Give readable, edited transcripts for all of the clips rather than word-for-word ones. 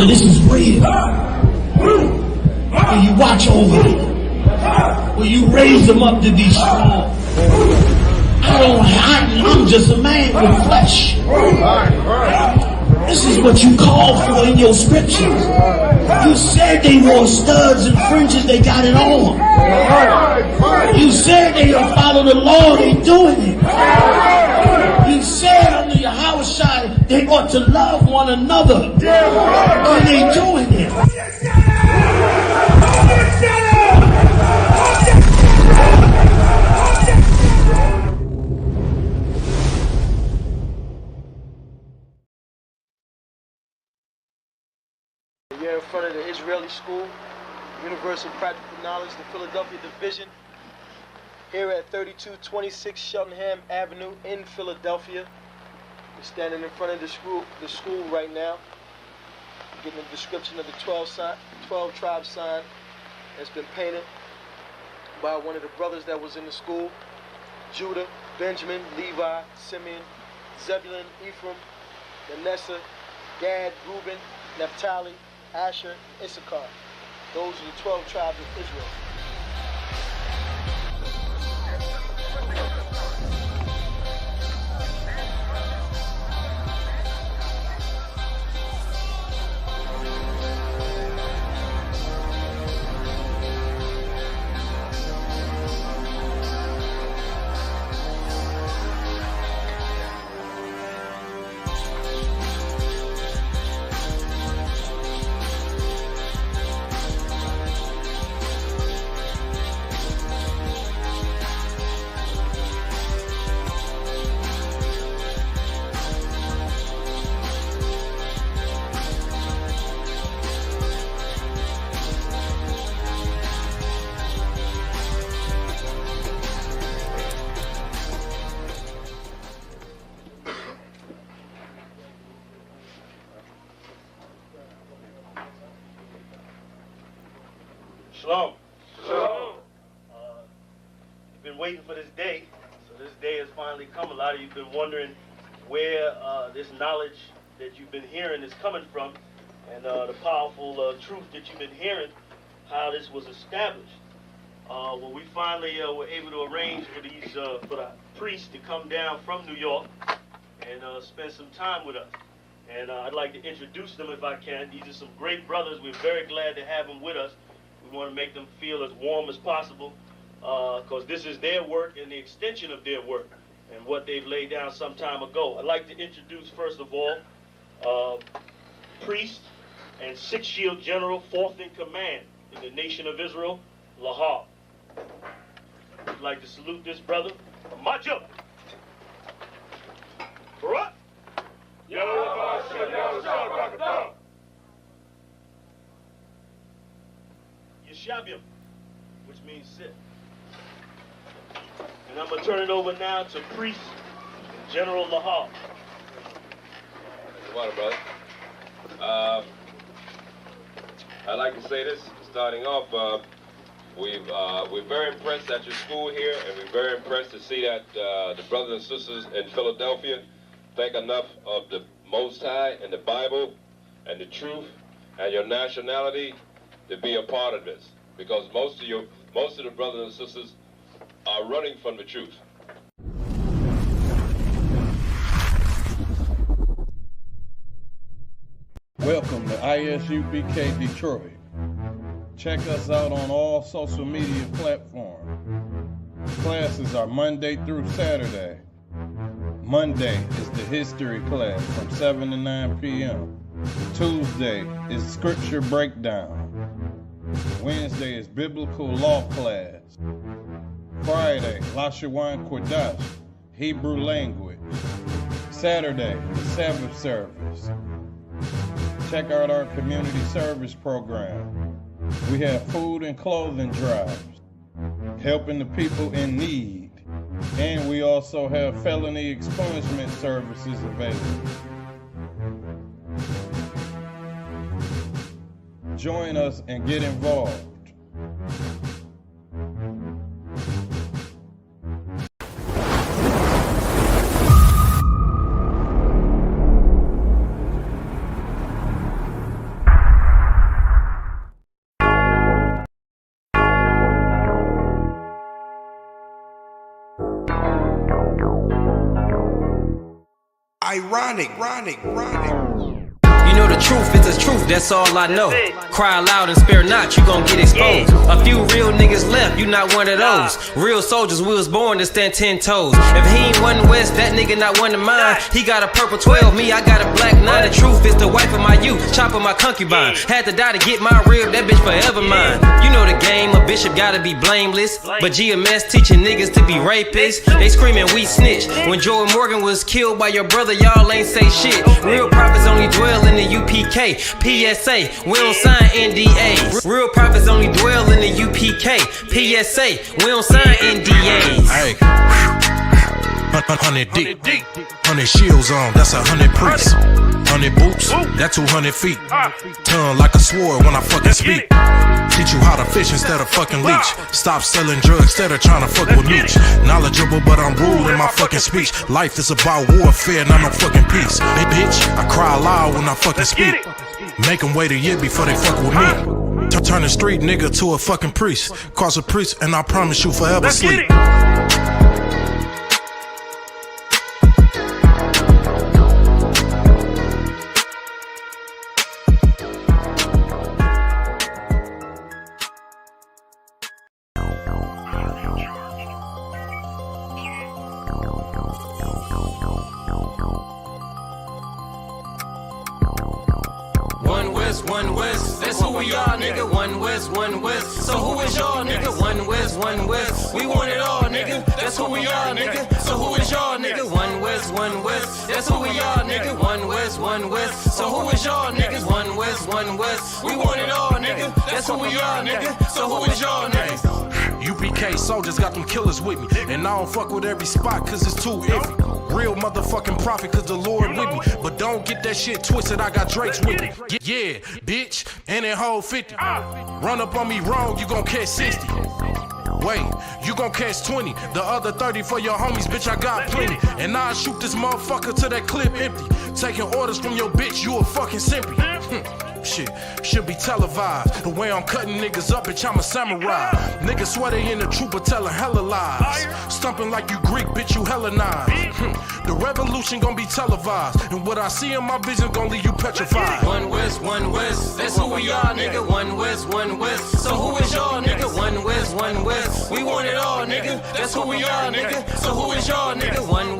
Father, this is real. Will you watch over me? Will you raise them up to be strong? I'm just a man with flesh. This is what you called for in your scriptures. You said they wore studs and fringes, they got it on. You said they don't follow the law, they doing it. You said under your house side they ought to love one another, and they doing it. You're in front of the Israeli School, Universal Practical Knowledge, the Philadelphia Division, here at 3226 Cheltenham Avenue in Philadelphia. We're standing in front of the school right now, getting a description of the 12 tribe sign that's been painted by one of the brothers that was in the school: Judah, Benjamin, Levi, Simeon, Zebulun, Ephraim, Manasseh, Gad, Reuben, Naphtali, Asher, Issachar. Those are the 12 tribes of Israel. Shalom. Shalom. You've been waiting for this day, so this day has finally come. A lot of you have been wondering where this knowledge that you've been hearing is coming from, and the powerful truth that you've been hearing, how this was established. Well, we finally were able to arrange for the priests to come down from New York and spend some time with us. And I'd like to introduce them if I can. These are some great brothers. We're very glad to have them with us. We want to make them feel as warm as possible, because this is their work and the extension of their work and what they've laid down some time ago. I'd like to introduce, first of all, priest and Sixth Shield General, fourth in command in the nation of Israel, Lahab. I'd like to salute this brother. Majo. Barak. Yeshabiam, which means sit. And I'm going to turn it over now to Priest General Lahab. Come on, brother. I'd like to say this, starting off, we're very impressed at your school here, and we're very impressed to see that the brothers and sisters in Philadelphia think enough of the Most High and the Bible and the truth and your nationality to be a part of this, because most of the brothers and sisters are running from the truth. Welcome to ISUPK Detroit. Check us out on all social media platforms. Classes are Monday through Saturday. Monday is the history class from 7 to 9 p.m. Tuesday is scripture breakdown. Wednesday is biblical law class. Friday, Lashawan Kodash, Hebrew language. Saturday, the Sabbath service. Check out our community service program. We have food and clothing drives, helping the people in need. And we also have felony expungement services available. Join us and get involved. ironic. You know the truth is the truth, that's all I know. Cry loud and spare not, you gon' get exposed. A few real niggas left, you not one of those. Real soldiers, we was born to stand 10 toes. If he ain't one West, that nigga not one of mine. He got a purple 12, me, I got a black 9. The truth is the wife of my youth, chop of my concubine. Had to die to get my rib, that bitch forever mine. You know the game, a bishop gotta be blameless. But GMS teaching niggas to be rapists. They screaming we snitch. When Jordan Morgan was killed by your brother, y'all ain't say shit. Real prophets only dwell in the UPK, PSA, we don't sign NDAs. Real prophets only dwell in the UPK, PSA, we don't sign NDAs. Hey, 100 deep, 100 shields on, that's 100 priests. 100 boots, that's 200 feet. Tongue like a sword when I fucking speak. Teach you how to fish instead of fucking leech. Stop selling drugs instead of trying to fuck with me. Knowledgeable, but I'm rude in my fucking speech. Life is about warfare, not no fucking peace. Hey, bitch, I cry loud when I fucking speak. Make them wait a year before they fuck with me. Turn a street nigga to a fucking priest. Cross a priest, and I promise you forever sleep. One West, that's who we are, nigga. One West. So who is y'all, nigga? One West. We want it all, nigga. That's who we are, nigga. So who is y'all, nigga? One West. That's who we are, nigga. One West. So who is y'all, niggas? One West. We want it all, nigga. That's who we are, nigga. So who is y'all, niggas? UPK soldiers got them killers with me. And I don't fuck with every spot cause it's too iffy. Real motherfucking prophet cause the Lord with me. But don't get that shit twisted, I got Drakes with me. Yeah, bitch, and that whole 50. Run up on me wrong, you gon' catch 60. Wait, you gon' catch 20. The other 30 for your homies, bitch, I got plenty. And I'll shoot this motherfucker till that clip empty. Taking orders from your bitch, you a fucking simpy. Shit, should be televised. The way I'm cutting niggas up, bitch, I'm a samurai. Niggas swear they in the truth, but telling hella lies. Stumping like you Greek, bitch, you Hellenized. The revolution gon' be televised. And what I see in my vision gon' leave you petrified. One West, that's who we are, nigga. One West. So who is y'all, nigga? One West. We want it all, nigga. That's who we are, nigga. So who is y'all, nigga? One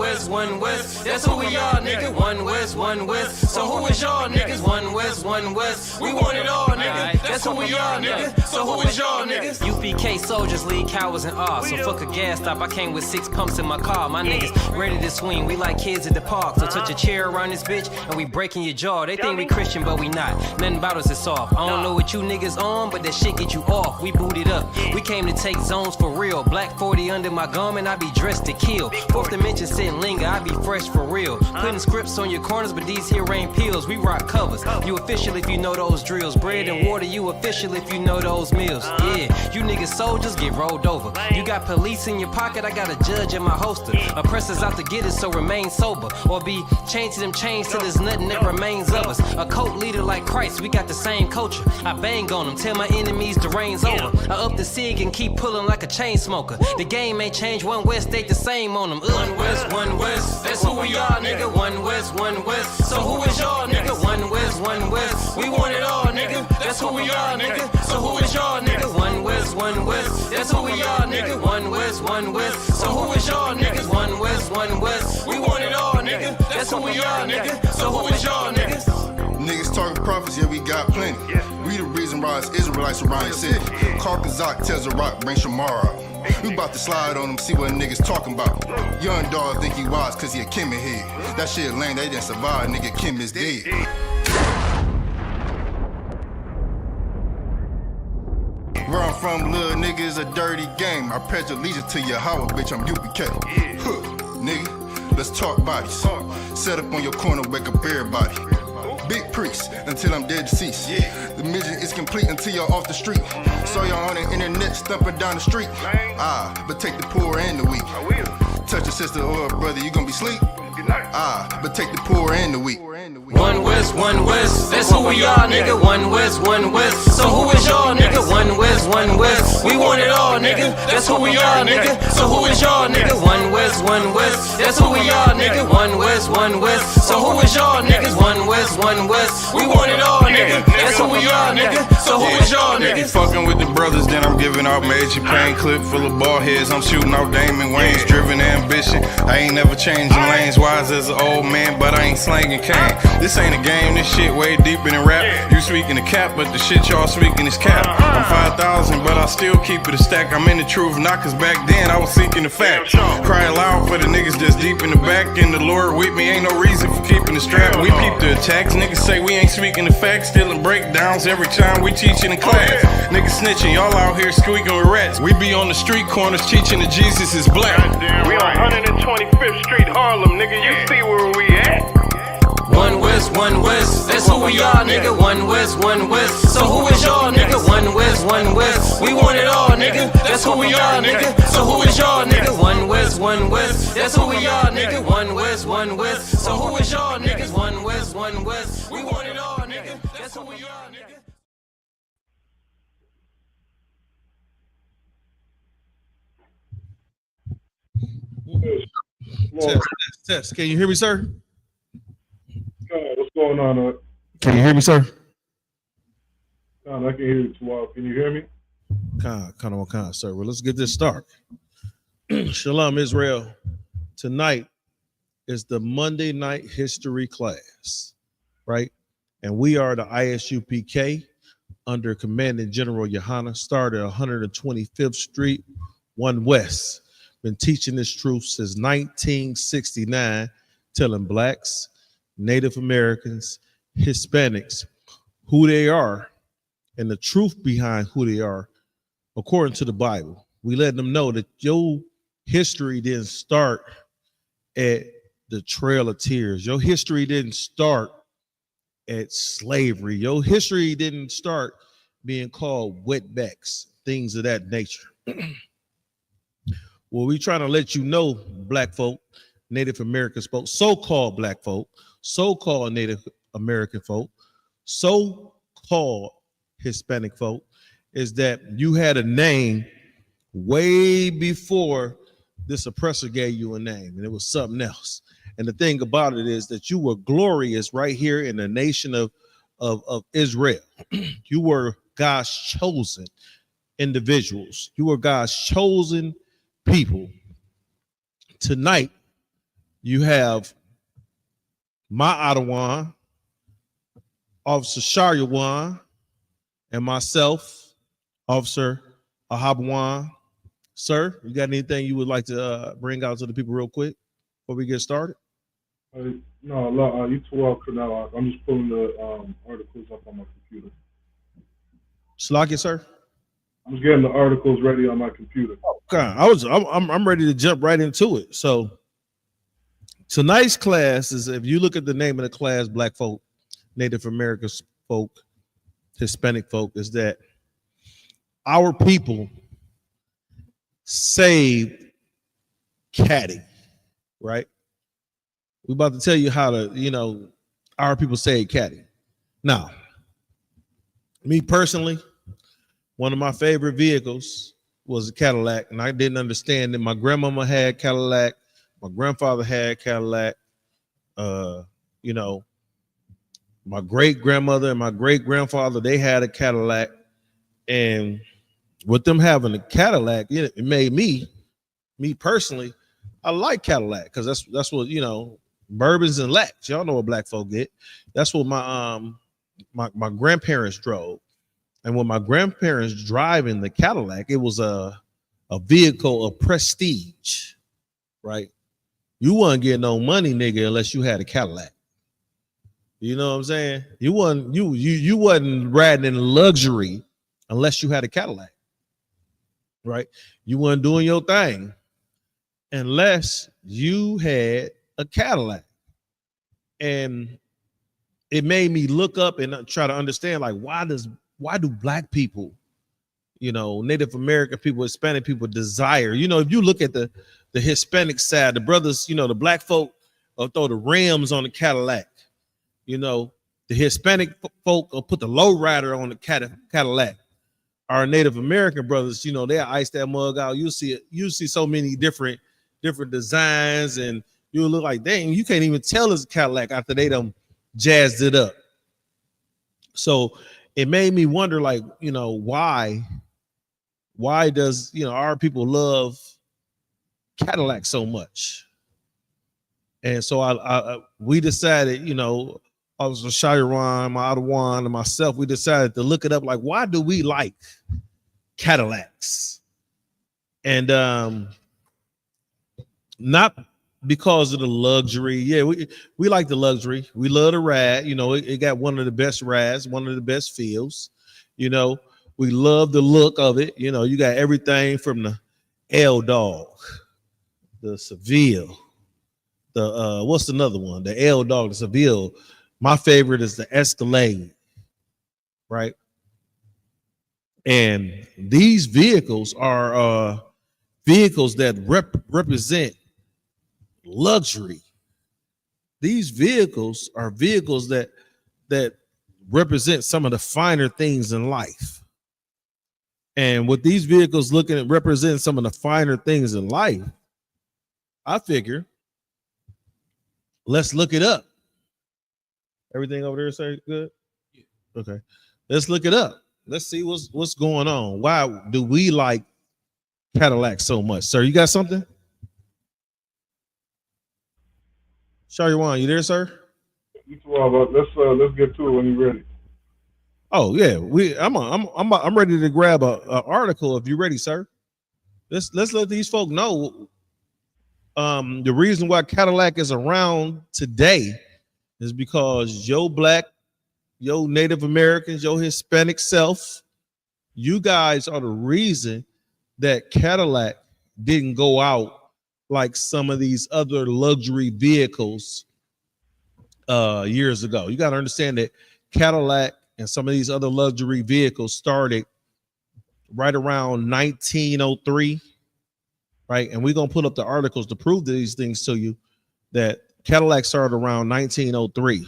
West. That's who we are, nigga. One West. So who is y'all, niggas? One West. We want it all, nigga. That's who we are, nigga. So who is y'all, niggas? UPK soldiers lead cowards in awe. So fuck a gas stop, I came with 6 pumps in my car. My niggas ready to swing, we like kids at the park. So touch a chair around this bitch and we breaking your jaw. They think we Christian, but we not. Nothing about us is soft. I don't know what you niggas on, but that shit get you off. We booted up. We came to take zones for real. Black 40 under my garment, I be dressed to kill. Fourth dimension sit linger, I be fresh for real. Putting scripts on your corners, but these here ain't pills. We rock covers. You official if you know those drills. Bread and water, you official if you know those meals. Yeah, you niggas soldiers get rolled over. You got police in your pocket, I got a judge in my holster. Oppressors out to get us, so remain sober. Or be chained to them chains till there's nothing that remains of us. A cult leader like Christ, we got the same culture. I bang on them, tell my enemies the reign's over. I up the cig and keep pulling like a chain smoker. The game ain't changed, One West stayed the same on them. One West, that's who we are, nigga. One West. So who is y'all, nigga? One West. We want it all, nigga. That's who we are, nigga. So who is y'all, nigga? One West. That's who we are, nigga. One West. So who is y'all, niggas? One West. We want it all, nigga. That's who we are, nigga. So who is y'all, niggas? Niggas talking prophets, yeah, we got plenty. We the reason why it's Israelites around your city. Call Kazak, tells the rock, bring Shamar out. We about to slide on them, see what niggas talking about. Young dog think he wise cause he a Kim head. That shit lame, they didn't survive, nigga, Kim is dead. Where I'm from, little nigga, is a dirty game. I pledge allegiance to Yahweh, bitch, I'm UPK. Nigga, let's talk bodies. Set up on your corner, wake up everybody. Big priest, until I'm dead deceased. The mission is complete until you're off the street. Saw y'all on the internet, stumping down the street. But take the poor and the weak. Touch a sister or a brother, you gon' be sleep. But take the poor and the weak. One West, that's who we are, nigga. One West. So who is y'all, nigga? One West. We want it all, all, nigga. That's who we are, nigga. So who is y'all, nigga? One West, one West. That's who we are, nigga. One West, one West. So who is y'all, niggas? One West, one West. We want it all, nigga. That's who we are, nigga. So who is y'all, nigga? Fucking with the brothers, then I'm giving out major pain. Clip full of ball heads, I'm shooting out Damon Wayans. Driven ambition, I ain't never changing lanes. Wise as an old man, but I ain't slanging cane. This ain't a game, this shit way deeper than rap. You speaking the cap, but the shit y'all speaking is cap. I'm 5,000, but I still keep it a stack. I'm in the truth, not cause back then I was seeking the facts. Crying loud for the niggas that's deep in the back. And the Lord with me, ain't no reason for keeping the strap. We peep the attacks, niggas say we ain't speaking the facts. Stealing breakdowns every time we teaching in class. Niggas snitching, y'all out here squeaking with rats. We be on the street corners teaching that Jesus is black. We on 125th Street, Harlem, nigga. You see where we at? One West, one West. That's who we are, nigga. One West, one West. So who is y'all, nigga? One West, one West. We want it all, nigga. That's who we are, nigga. So who is y'all, nigga? One West, one West. That's who we are, nigga. One West, one West. So who is y'all, niggas? One West, one West. We want it all, nigga. That's who we are, nigga. Test. Can you hear me, sir? What's going on? Can you hear me, sir? I can hear you too well. Can you hear me? Kind of, sir. Well, let's get this started. Shalom, Israel. Tonight is the Monday night history class, right? And we are the ISUPK under Commanding General Yohana, started 125th Street, 1 West. Been teaching this truth since 1969, telling blacks, Native Americans, Hispanics who they are and the truth behind who they are according to the Bible. We let them know that your history didn't start at the Trail of Tears. Your history didn't start at slavery. Your history didn't start being called wetbacks, things of that nature. Well, we trying to let you know, black folk, Native American folk, so-called black folk, so-called Native American folk, so-called Hispanic folk, is that you had a name way before this oppressor gave you a name, and it was something else. And the thing about it is that you were glorious right here in the nation of Israel. You were God's chosen individuals. You were God's chosen people. Tonight, you have my Ottawa, Officer Sharyawan, and myself, Officer Ahabawan. Sir, you got anything you would like to bring out to the people real quick before we get started? No, you too well, now. I'm just pulling the articles up on my computer. Slakia, sir? I'm just getting the articles ready on my computer. Okay, I'm ready to jump right into it. So tonight's class is, if you look at the name of the class, Black folk, Native American folk, Hispanic folk, is that our people saved Caddy, right? We're about to tell you how to, our people saved Caddy. Now, me personally, one of my favorite vehicles was a Cadillac, and I didn't understand that my grandmama had Cadillac, my grandfather had Cadillac, my great grandmother and my great grandfather, they had a Cadillac, and with them having a Cadillac, it made me personally, I like Cadillac because that's what Bourbons and Lacks. Y'all know what black folk get. That's what my grandparents drove. And when my grandparents driving the Cadillac, it was a vehicle of prestige, right? You wasn't getting no money, nigga, unless you had a Cadillac. You know what I'm saying? You wasn't riding in luxury unless you had a Cadillac, right? You wasn't doing your thing unless you had a Cadillac. And it made me look up and try to understand, like, why do black people, Native American people, Hispanic people desire, if you look at the Hispanic side, the brothers, the black folk will throw the rims on the Cadillac. The Hispanic folk will put the low rider on the Cadillac. our Native American brothers, you know, they ice that mug out. You see so many different designs, and you look like, dang, you can't even tell it's a Cadillac after they done jazzed it up. So it made me wonder, like, you know, why does, you know, our people love Cadillac so much? And so we decided, you know, I was Shairon, my Ottawa, and myself, we decided to look it up. Like, why do we like Cadillacs? And not because of the luxury. Yeah, we like the luxury. We love the ride. You know, it got one of the best rides, one of the best feels. You know, we love the look of it. You know, you got everything from the L Dog, the Seville, the what's another one? The L Dog, the Seville. My favorite is the Escalade, right? And these vehicles are vehicles that represent luxury. These vehicles are vehicles that represent some of the finer things in life. And with these vehicles looking at represent some of the finer things in life, I figure let's look it up. Everything over there say good? Okay. Let's look it up. Let's see what's going on. Why do we like Cadillac so much? Sir, you got something? Shariwan, you there, sir? Well, let's get to it when you're ready. Oh yeah, I'm ready to grab a article if you're ready, sir. Let's let these folk know the reason why Cadillac is around today is because your Black, your Native Americans, your Hispanic self, you guys are the reason that Cadillac didn't go out like some of these other luxury vehicles years ago. You got to understand that Cadillac and some of these other luxury vehicles started right around 1903, right? And we're going to put up the articles to prove these things to you, that Cadillac started around 1903.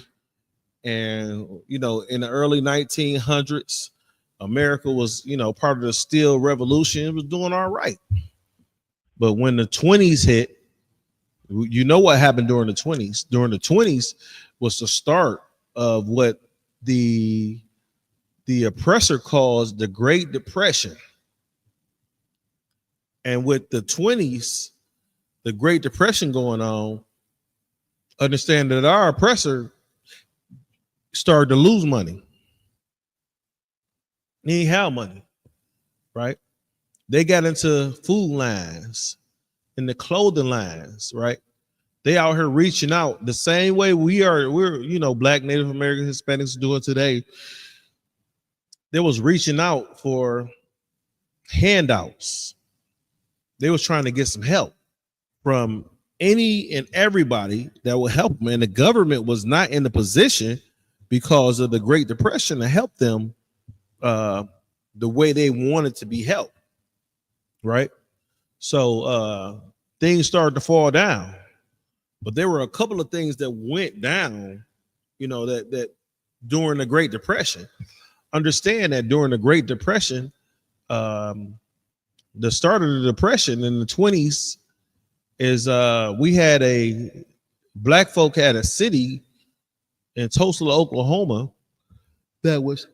And, you know, in the early 1900s, America was, you know, part of the steel revolution. It was doing all right. But when the 20s hit, you know what happened during the 20s. During the 20s was the start of what the oppressor calls the Great Depression. And with the 20s, the Great Depression going on, understand that our oppressor started to lose money. He ain't have money, right? They got into food lines and the clothing lines, right? They out here reaching out the same way we're, you know, Black, Native American, Hispanics doing today. They was reaching out for handouts. They was trying to get some help from any and everybody that would help them. And the government was not in the position because of the Great Depression to help them the way they wanted to be helped, right? So things started to fall down. But there were a couple of things that went down, you know, that during the Great Depression. Understand that during the Great Depression, the start of the Depression in the 20s is we had Black folk had a city in Tulsa, Oklahoma that was,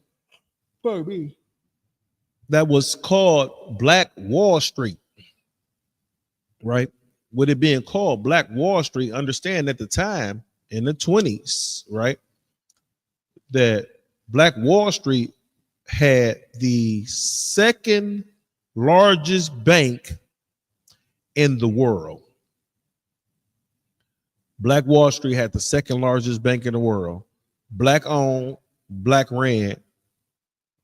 pardon me, that was called Black Wall Street, right? With it being called Black Wall Street, understand at the time in the 20s, right, that Black Wall Street had the second largest bank in the world. Black Wall Street had the second largest bank in the world. Black owned, Black ran.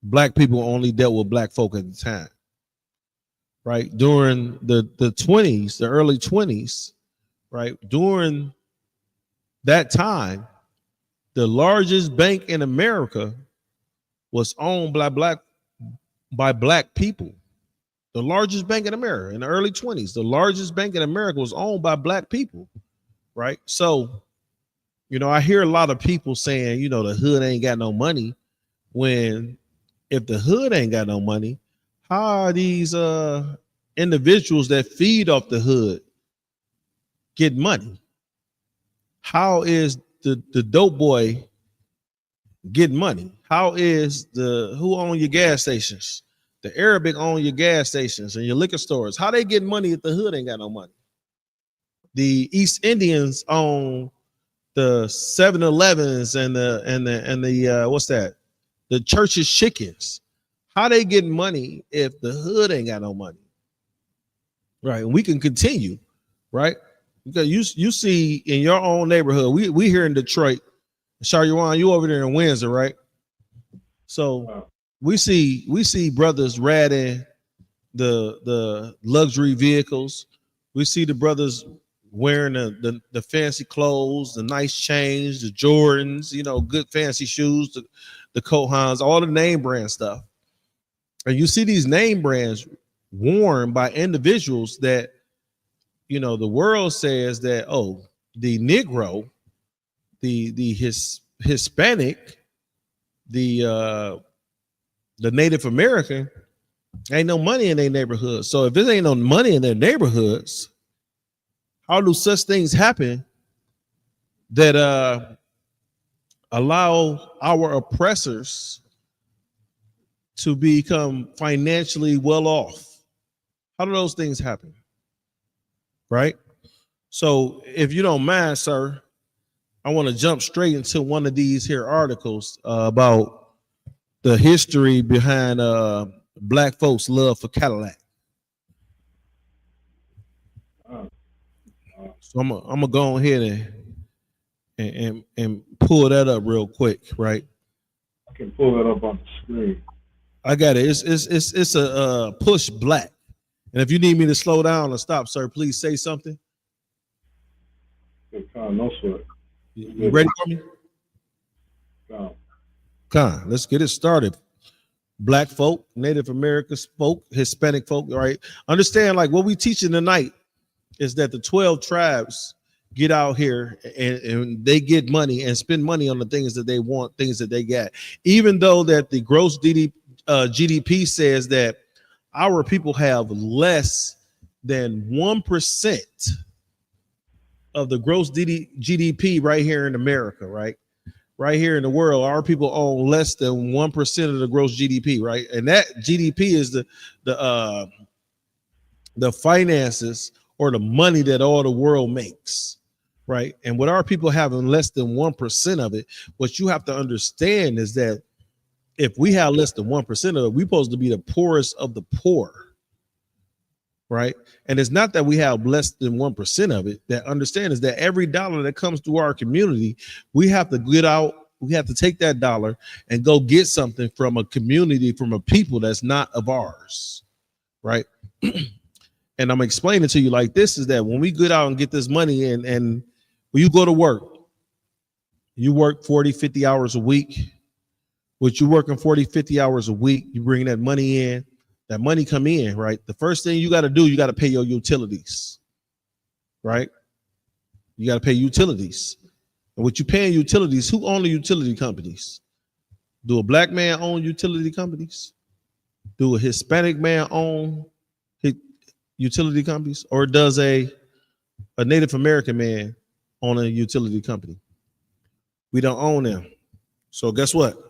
Black people only dealt with Black folk at the time. Right, during the 20s, the early 20s, right, during that time, the largest bank in America was owned by Black people. The largest bank in America in the early 20s, the largest bank in America was owned by Black people, right? So, you know, I hear a lot of people saying, you know, the hood ain't got no money, when if the hood ain't got no money, How are these individuals that feed off the hood get money? How is the dope boy get money? How is who own your gas stations? The Arabic own your gas stations and your liquor stores. How they get money if the hood ain't got no money? The East Indians own the 7-Elevens and the what's that? The church's chickens. How they get money if the hood ain't got no money? Right. And we can continue, right? Because you see in your own neighborhood, we here in Detroit, Sharywan, you over there in Windsor, right? So we see brothers ratting the luxury vehicles. We see the brothers wearing the fancy clothes, the nice chains, the Jordans, good fancy shoes, the Kohans, all the name brand stuff. And you see these name brands worn by individuals that, the world says that, oh, the Negro, the Hispanic, the Native American, ain't no money in their neighborhood. So if there ain't no money in their neighborhoods, how do such things happen that allow our oppressors to become financially well off? How do those things happen? Right? So if you don't mind, sir, I want to jump straight into one of these here articles about the history behind black folks' love for Cadillac. So I'm gonna go ahead and pull that up real quick, right? I can pull that up on the screen. I got it. It's a push black. And if you need me to slow down or stop, sir, please say something. Okay, no sweat. You ready for me? Come on, let's get it started. Black folk, Native American folk, Hispanic folk, right? Understand, like what we teaching tonight is that the 12 tribes get out here and they get money and spend money on the things that they want, things that they got. Even though that the gross GDP says that our people have less than 1% of the gross GDP right here in America, right? Right here in the world, our people own less than 1% of the gross GDP, right? And that GDP is the finances or the money that all the world makes, right? And with our people having less than 1% of it, what you have to understand is that if we have less than 1% of it, we're supposed to be the poorest of the poor, right? And it's not that we have less than 1% of it. That understand is that every dollar that comes to our community, we have to get out, we have to take that dollar and go get something from a community, from a people that's not of ours, right? And I'm explaining to you like this is that when we get out and get this money and when you go to work, you work 40, 50 hours a week. What you working 40, 50 hours a week, you bring that money in, that money come in, right? The first thing you got to do, you got to pay your utilities, right? You got to pay utilities. And what you paying utilities, who own the utility companies? Do a black man own utility companies? Do a Hispanic man own utility companies? Or does a Native American man own a utility company? We don't own them. So guess what?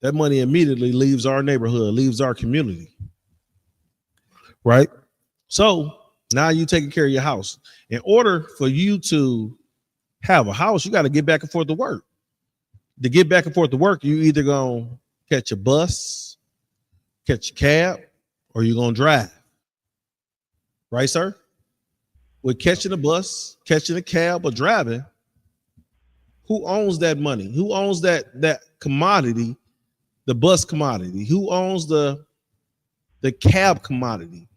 That money immediately leaves our neighborhood, leaves our community, right? So now you taking care of your house. In order for you to have a house, you got to get back and forth to work. To get back and forth to work, you either gonna catch a bus, catch a cab, or you're gonna drive. Right, sir? With catching a bus, catching a cab, or driving, who owns that money? Who owns that commodity? The bus commodity? Who owns the cab commodity,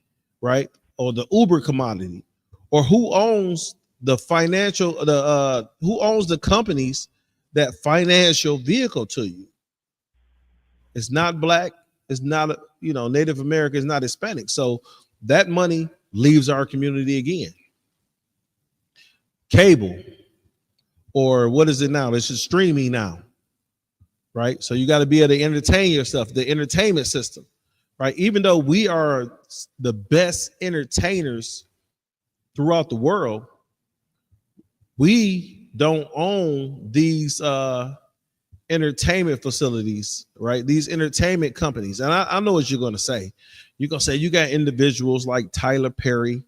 right? Or the Uber commodity? Or who owns the financial, who owns the companies that finance your vehicle to you? It's not black, it's not, Native American, it's not Hispanic. So that money leaves our community again. Cable, or what is it now? It's just streaming now. Right? So you got to be able to entertain yourself, the entertainment system. right? Even though we are the best entertainers throughout the world, we don't own these entertainment facilities, right? These entertainment companies. And I know what you're going to say. You're going to say you got individuals like Tyler Perry,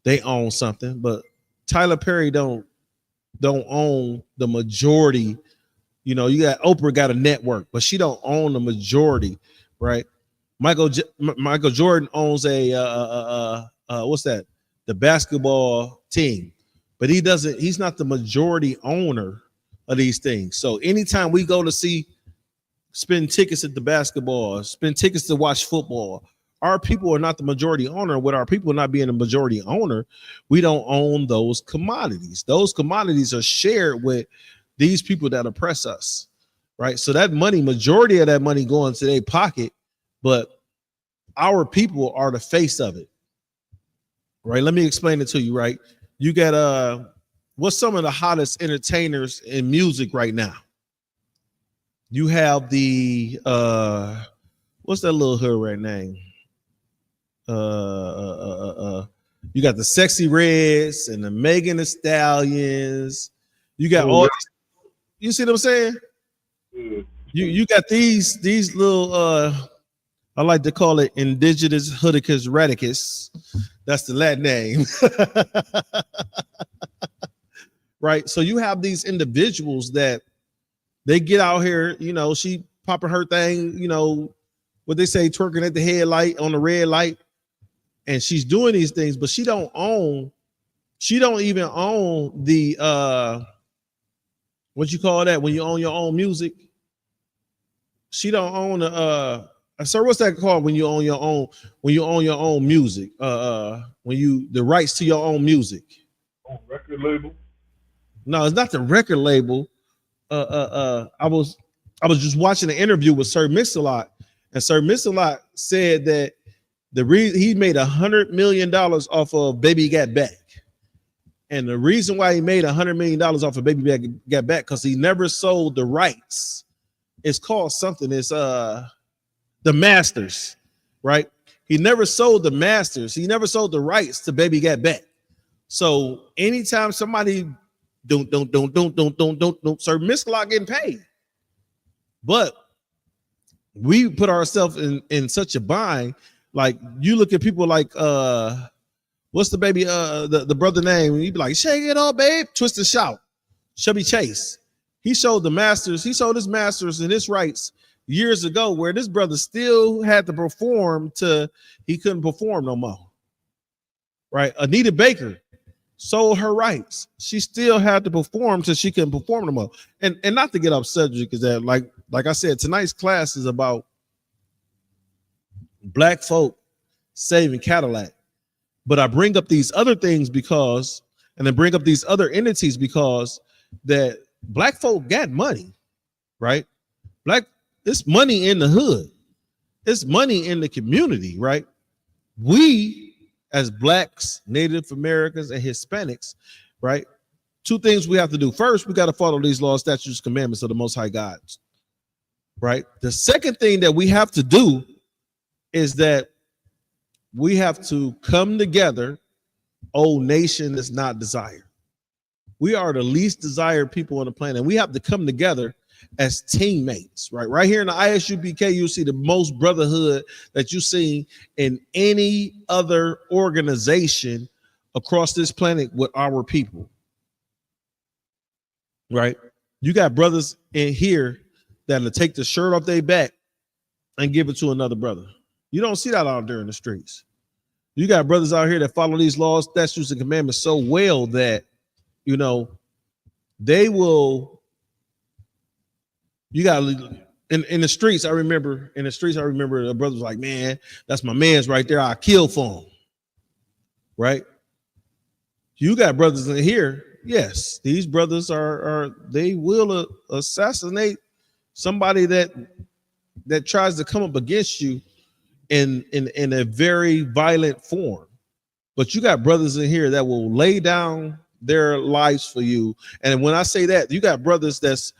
they own something, but Tyler Perry don't own the majority. You know, you got Oprah got a network, but she don't own the majority, right? Michael Jordan owns a what's that? The basketball team, but he's not the majority owner of these things. So anytime we go to spend tickets at the basketball, spend tickets to watch football, our people are not the majority owner. With our people not being the majority owner, we don't own those commodities. Those commodities are shared with these people that oppress us, right? So that money, majority of that money going to their pocket, but our people are the face of it, right? Let me explain it to you, right? You got what's some of the hottest entertainers in music right now? You have the what's that little hood right name? You got the Sexy Reds and the Megan Thee Stallions. You got all. You see what I'm saying? You got these little I like to call it indigenous hoodicus radicus. That's the Latin name. Right. So you have these individuals that they get out here, you know, she popping her thing, you know, what they say, twerking at the headlight on the red light. And she's doing these things, but she don't even own the what you call that when you own your own music. She don't own sir, what's that called when you own your own music? When you the rights to your own music. Oh, record label? No, it's not the record label. I was just watching an interview with Sir Mix-a-Lot, and Sir Mix-a-Lot said that he made $100 million off of Baby Got Back. And the reason why he made $100 million off of Baby Got Back, because he never sold the rights. It's called something. It's the masters, right? He never sold the masters. He never sold the rights to Baby Got Back. So anytime somebody don't, Sir Mix-a-Lot getting paid. But we put ourselves in such a bind. Like you look at people like what's the baby the brother name? You be like, shake it all, babe. Twist and shout. Chevy Chase. He sold his masters and his rights years ago, where this brother still had to perform he couldn't perform no more. Right? Anita Baker sold her rights. She still had to perform till she couldn't perform no more. And not to get off subject, is that like I said, tonight's class is about Black folk saving Cadillac. But I bring up these other things and then bring up these other entities because that Black folk got money, right? It's money in the hood. It's money in the community, right? We, as Blacks, Native Americans, and Hispanics, right? Two things we have to do. First, we got to follow these laws, statutes, commandments of the Most High God, right? The second thing that we have to do is that we have to come together. Oh, nation is not desired. We are the least desired people on the planet. We have to come together as teammates, right? Right here in the ISUPK, you'll see the most brotherhood that you see in any other organization across this planet with our people, right? You got brothers in here that'll take the shirt off their back and give it to another brother. You don't see that out there in the streets. You got brothers out here that follow these laws, statutes, and commandments so well that, you know, they will. You got in the streets. I remember the brother was like, man, that's my man's right there. I kill for him. Right. You got brothers in here. Yes, these brothers they will assassinate somebody that tries to come up against you in a very violent form. But you got brothers in here that will lay down their lives for you. And when I say that, you got brothers that's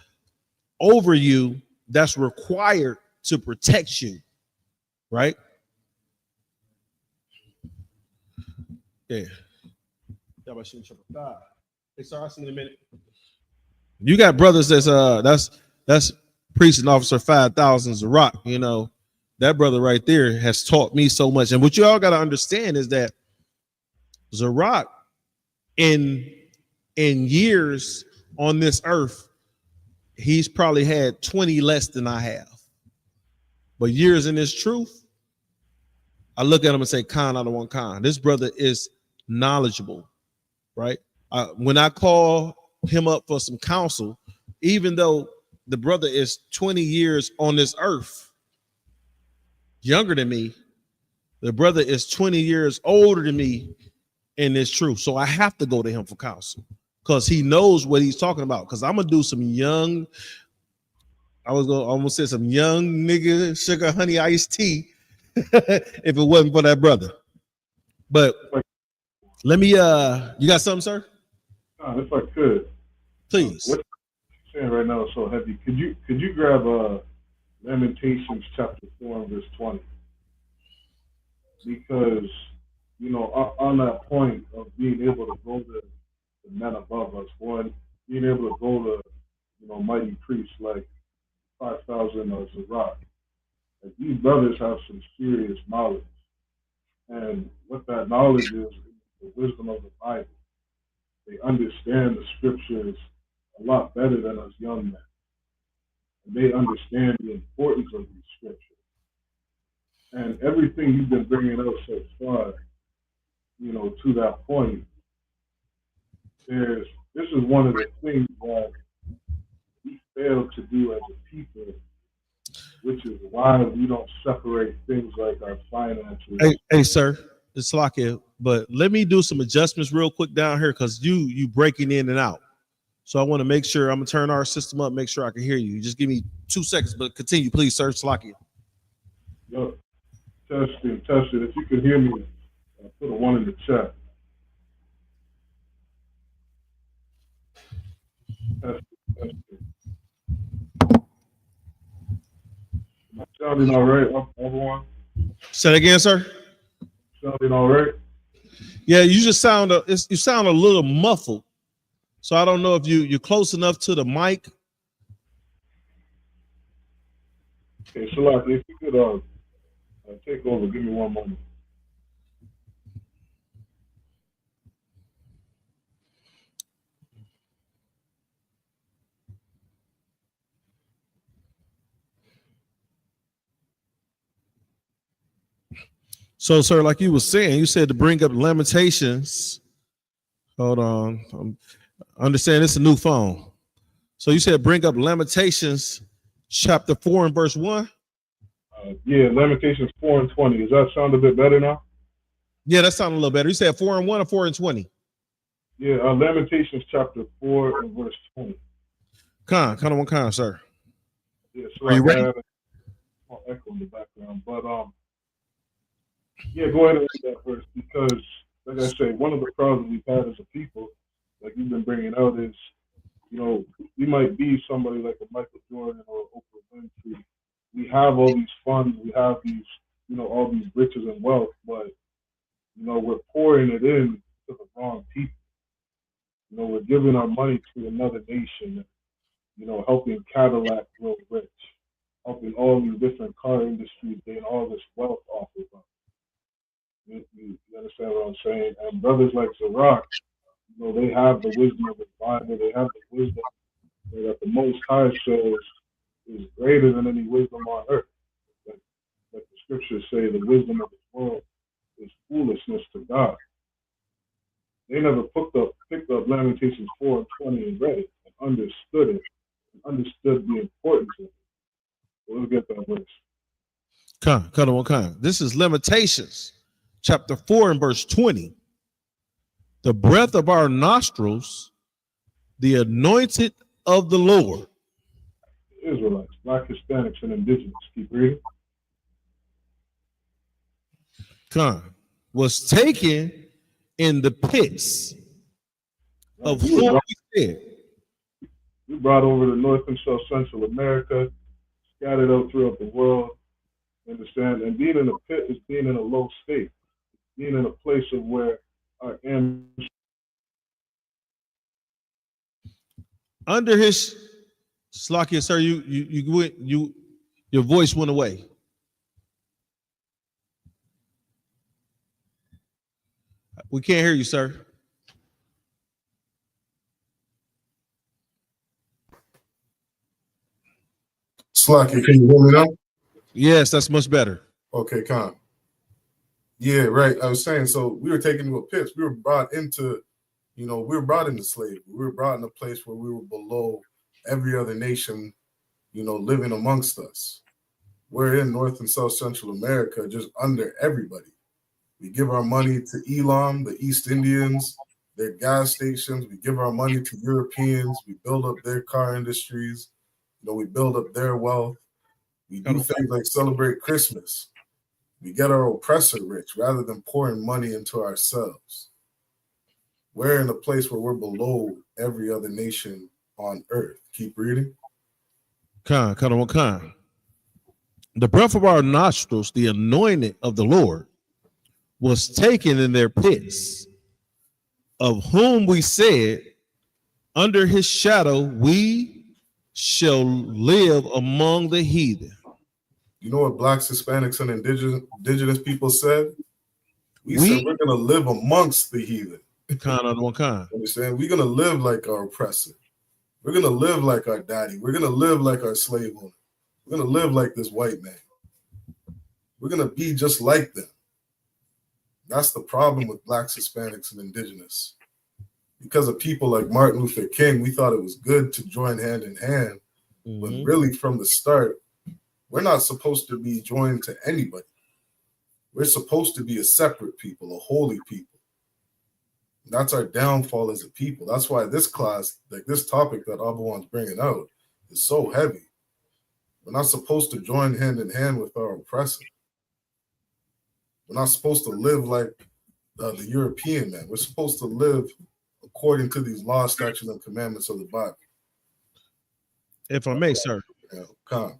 over you, that's required to protect you, right? Yeah. Hey, sir, I'll see you in a minute. You got brothers that's Precinct Officer 5,000 Rock. You know, that brother right there has taught me so much. And what you all got to understand is that Zarak in years on this earth, he's probably had 20 less than I have. But years in this truth, I look at him and say, Khan, I don't want Khan. This brother is knowledgeable, right? When I call him up for some counsel, even though the brother is 20 years on this earth, younger than me, the brother is 20 years older than me in this truth. So I have to go to him for counsel because he knows what he's talking about. Because I'm gonna do some young, I was gonna almost say some young nigga sugar honey iced tea if it wasn't for that brother. But let me you got something, sir? If I could. Please. What you're saying right now is so heavy. Could you grab Lamentations chapter 4 and verse 20? Because, you know, on that point of being able to go to the men above us, one, being able to go to, you know, mighty priests like 5,000 of Zarak. Like, these brothers have some serious knowledge. And what that knowledge is the wisdom of the Bible. They understand the scriptures a lot better than us young men. And they understand the importance of these scriptures. And everything you've been bringing up so far, you know, to that point, this is one of the things that we fail to do as a people, which is why we don't separate things like our finances. Hey, sir, it's Lakia, but let me do some adjustments real quick down here because you breaking in and out. So I want to make sure I'm gonna turn our system up, make sure I can hear you. Just give me 2 seconds, but continue, please, sir. It's Lakia. Yo, testing. If you can hear me, put a 1 in the chat. Testing. Sounding all right, everyone? Say it again, sir. Sounding all right? Yeah, you just sound you sound a little muffled. So I don't know if you're close enough to the mic. Okay, Shalak, if you could take over, give me 1 moment. So, sir, like you were saying, you said to bring up Lamentations. Hold on. Understand it's a new phone. So you said bring up Lamentations chapter 4 and verse 1? Yeah, Lamentations 4 and 20. Does that sound a bit better now? Yeah, that sounded a little better. You said 4 and 1 or 4 and 20? Yeah, Lamentations chapter 4 and verse 20. Con, sir. Yeah, so are you ready? I'll echo in the background, but yeah, go ahead and read that verse because, like I say, one of the problems we've had as a people, like you've been bringing out, is, you know, we might be somebody like a Michael Jordan or Oprah Winfrey. We have all these funds, we have these, you know, all these riches and wealth, but, you know, we're pouring it in to the wrong people. You know, we're giving our money to another nation, you know, helping Cadillac grow rich, helping all these different car industries gain all this wealth off of them. You understand what I'm saying? And brothers like Zarak, you know, they have the wisdom of the Bible. They have the wisdom that the Most High says is greater than any wisdom on earth. Like the scriptures say, the wisdom of this world is foolishness to God. They never picked up Lamentations 4 and 20 and read it and understood it and understood the importance of it. So let's get that verse. This is Lamentations chapter 4 and verse 20. The breath of our nostrils, the anointed of the Lord. Israelites, Black, Hispanics, and Indigenous. Keep reading. Was taken in the pits of whom we said. We brought over to North and South Central America, scattered out throughout the world. Understand? And being in a pit is being in a low state, being in a place of where under his Slakia, sir, your voice went away. We can't hear you, sir. Slacky, can you hear me now? Yes, that's much better. Okay, Con. Yeah, right. I was saying, so we were taken to a pitch. We were brought into, we were brought into slavery. We were brought in a place where we were below every other nation, living amongst us. We're in North and South Central America, just under everybody. We give our money to Elam, the East Indians, their gas stations. We give our money to Europeans. We build up their car industries. We build up their wealth. We do things like celebrate Christmas. We get our oppressor rich rather than pouring money into ourselves. We're in a place where we're below every other nation on earth. Keep reading. Khan. The breath of our nostrils, the anointing of the Lord, was taken in their pits, of whom we said, under his shadow we shall live among the heathen. You know what blacks, Hispanics, and indigenous people said? We said we're going to live amongst the heathen. Understand? We're going to live like our oppressor. We're going to live like our daddy. We're going to live like our slave owner. We're going to live like this white man. We're going to be just like them. That's the problem with blacks, Hispanics, and indigenous. Because of people like Martin Luther King, we thought it was good to join hand in hand. But really, from the start, we're not supposed to be joined to anybody. We're supposed to be a separate people, a holy people. That's our downfall as a people. That's why this class, like this topic that Abawan's bringing out, is so heavy. We're not supposed to join hand in hand with our oppressor. We're not supposed to live like the European man. We're supposed to live according to these laws, statutes, and commandments of the Bible. If I may, sir. Come.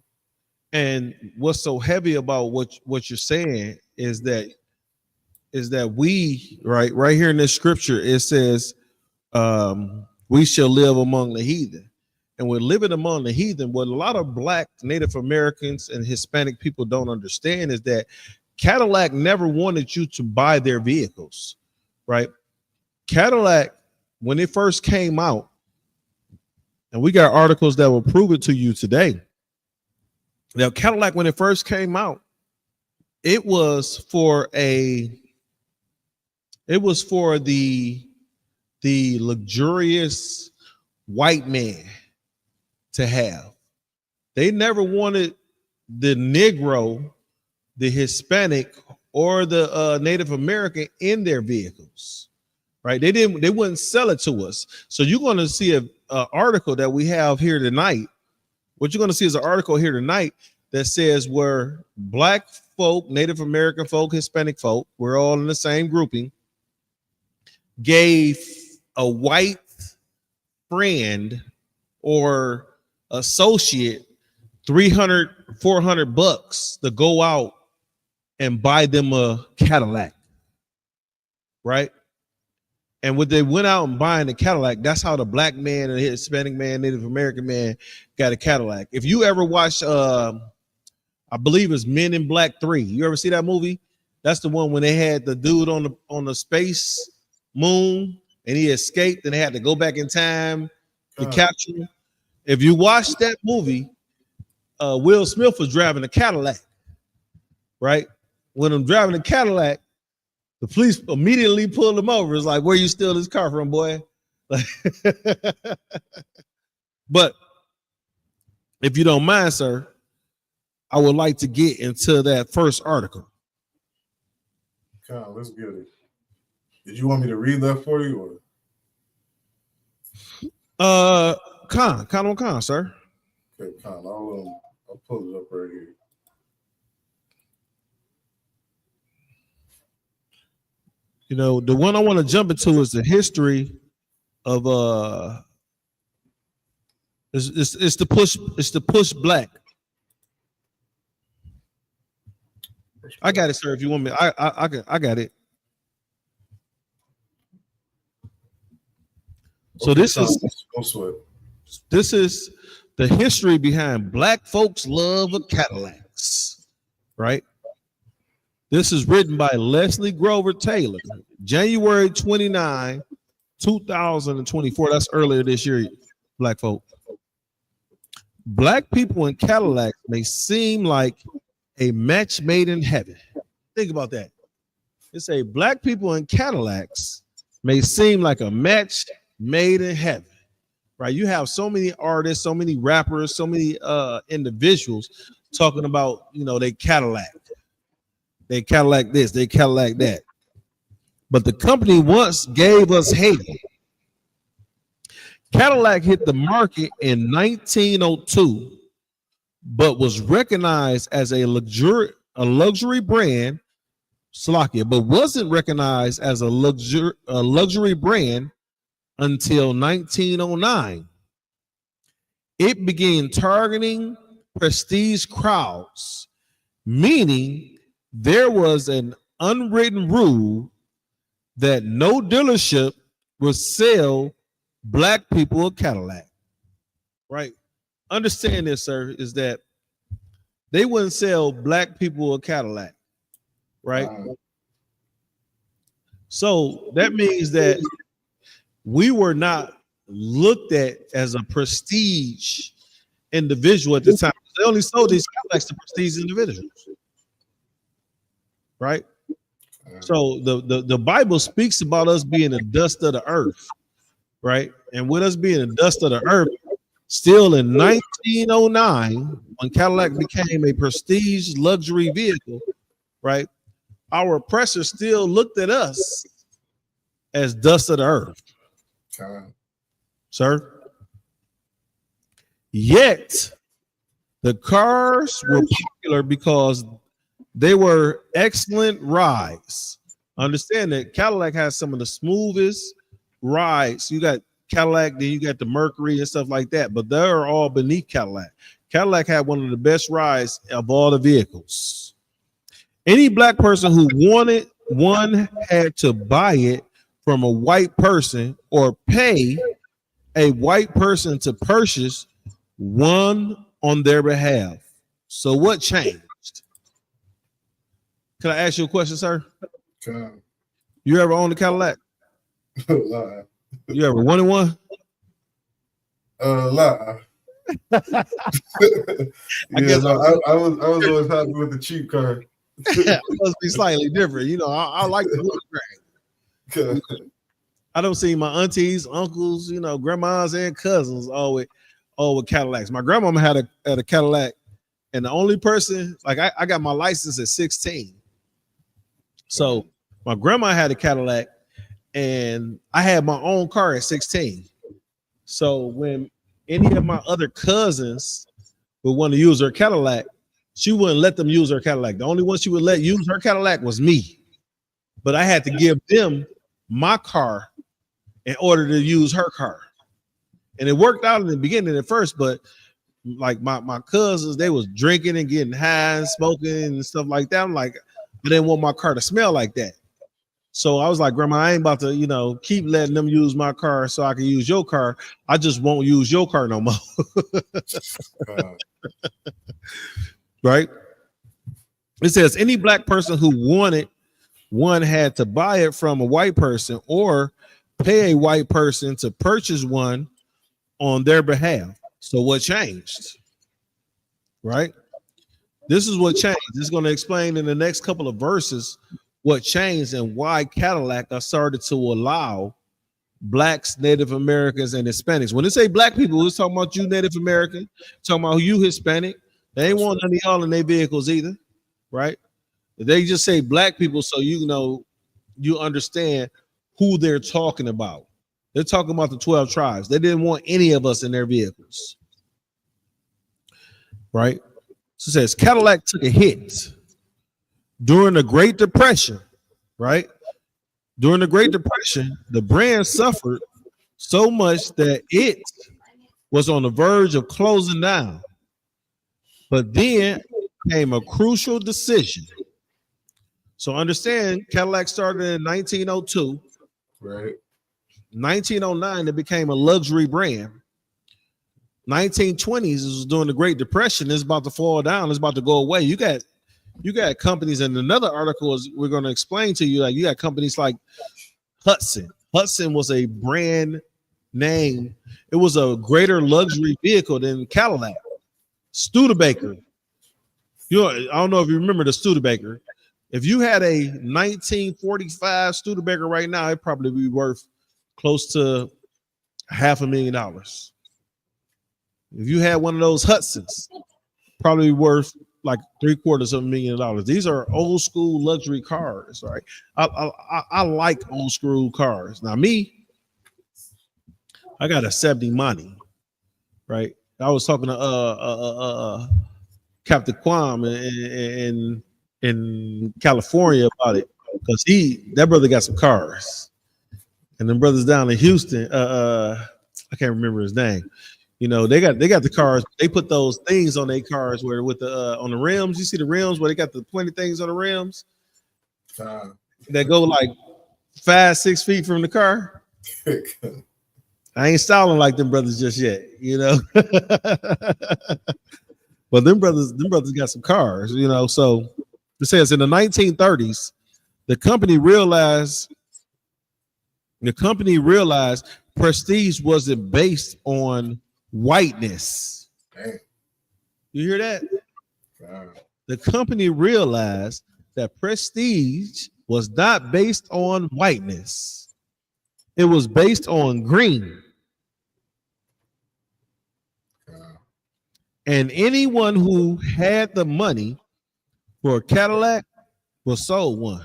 And what's so heavy about what you're saying is that we right here in this scripture, it says we shall live among the heathen. And we're living among the heathen. What a lot of black Native Americans and Hispanic people don't understand is that Cadillac never wanted you to buy their vehicles, right? Cadillac, when it first came out, and we got articles that will prove it to you today. Now, Cadillac, when it first came out, it was for the luxurious white man to have. They never wanted the Negro, the Hispanic, or the Native American in their vehicles, right? They wouldn't sell it to us. So you're going to see an article that we have here tonight. What you're going to see is an article here tonight that says where black folk, Native American folk, Hispanic folk, we're all in the same grouping, gave a white friend or associate $300, $400 to go out and buy them a Cadillac, right? And when they went out and buying the Cadillac, that's how the black man and the Hispanic man, Native American man got a Cadillac. If you ever watch, I believe it's Men in Black 3. You ever see that movie? That's the one when they had the dude on the space moon and he escaped and they had to go back in time to capture him. If you watch that movie, Will Smith was driving a Cadillac, right? When I'm driving a Cadillac, the police immediately pulled him over. It's like, where you steal this car from, boy? But if you don't mind, sir, I would like to get into that first article. Kyle, let's get it. Did you want me to read that for you, or? Con, sir. Okay, Kyle, I'll pull it up right here. You know, the one I want to jump into is the history of it's the push black. I got it, sir. If you want me, I got it. So okay, this is no sweat. This is the history behind black folks' love of Cadillacs, right? This is written by Leslie Grover Taylor, January 29, 2024. That's earlier this year, black folk. Black people in Cadillacs may seem like a match made in heaven. Think about that. It's a black people in Cadillacs may seem like a match made in heaven. Right, you have so many artists, so many rappers, so many individuals talking about, they Cadillac this, they Cadillac that. But the company once gave us hell. Cadillac hit the market in 1902, but was recognized as a luxury brand, but wasn't recognized as a luxury brand until 1909. It began targeting prestige crowds, meaning there was an unwritten rule that no dealership would sell black people a Cadillac. Right? Understand this, sir, is that they wouldn't sell black people a Cadillac. Right? So that means that we were not looked at as a prestige individual at the time. They only sold these Cadillacs to prestige individuals, right? So the Bible speaks about us being the dust of the earth, right? And with us being the dust of the earth, still in 1909, when Cadillac became a prestige luxury vehicle, right? Our oppressors still looked at us as dust of the earth. Sir. Yet the cars were popular because they were excellent rides. Understand that Cadillac has some of the smoothest rides. You got Cadillac, then you got the Mercury and stuff like that, but they're all beneath Cadillac. Cadillac had one of the best rides of all the vehicles. Any black person who wanted one had to buy it from a white person or pay a white person to purchase one on their behalf. So what changed? Can I ask you a question, sir? You ever owned a Cadillac? You ever wanted one? I was always happy with the cheap car. It must be slightly different. I like the wood grain. I don't see my aunties, uncles, grandmas and cousins all with Cadillacs. My grandmama had a Cadillac, and the only person, like I got my license at 16. So my grandma had a Cadillac, and I had my own car at 16. So when any of my other cousins would want to use her Cadillac, she wouldn't let them use her Cadillac. The only one she would let use her Cadillac was me. But I had to give them my car in order to use her car. And it worked out in the beginning at first, but like my cousins, they was drinking and getting high and smoking and stuff like that. I'm like, I didn't want my car to smell like that. So I was like, Grandma, I ain't about to, keep letting them use my car so I can use your car. I just won't use your car no more. Right? It says any black person who wanted one had to buy it from a white person or pay a white person to purchase one on their behalf. So what changed? Right? This is what changed. It's going to explain in the next couple of verses what changed and why Cadillac started to allow blacks, Native Americans, and Hispanics. When they say black people, it's talking about you Native American, talking about you Hispanic. They ain't want none of y'all in their vehicles either, right? They just say black people so you understand who they're talking about. They're talking about the 12 tribes. They didn't want any of us in their vehicles, right? So it says Cadillac took a hit during the Great Depression, right? During the Great Depression, the brand suffered so much that it was on the verge of closing down. But then came a crucial decision. So understand, Cadillac started in 1902. Right. 1909, it became a luxury brand. 1920s was during the Great Depression. It's about to fall down. It's about to go away. You got companies, and another article is we're going to explain to you. Like you got companies like Hudson. Hudson was a brand name. It was a greater luxury vehicle than Cadillac. Studebaker. I don't know if you remember the Studebaker. If you had a 1945 Studebaker right now, it'd probably be worth close to $500,000. If you had one of those Hudsons, probably worth like $750,000. These are old school luxury cars, right? I like old school cars. Now me, I got a 70 Money, right? I was talking to Captain Quam in California about it because that brother got some cars, and them brothers down in Houston, I can't remember his name. You know, they got the cars. They put those things on their cars where with the on the rims. You see the rims where they got the pointy things on the rims that go like 5-6 feet from the car. I ain't styling like them brothers just yet, you know. But them brothers got some cars, you know. So it says in the 1930s, the company realized prestige wasn't based on whiteness. Dang. You hear that? Wow. The company realized that prestige was not based on whiteness. It was based on green. Wow. And anyone who had the money for a Cadillac was sold one.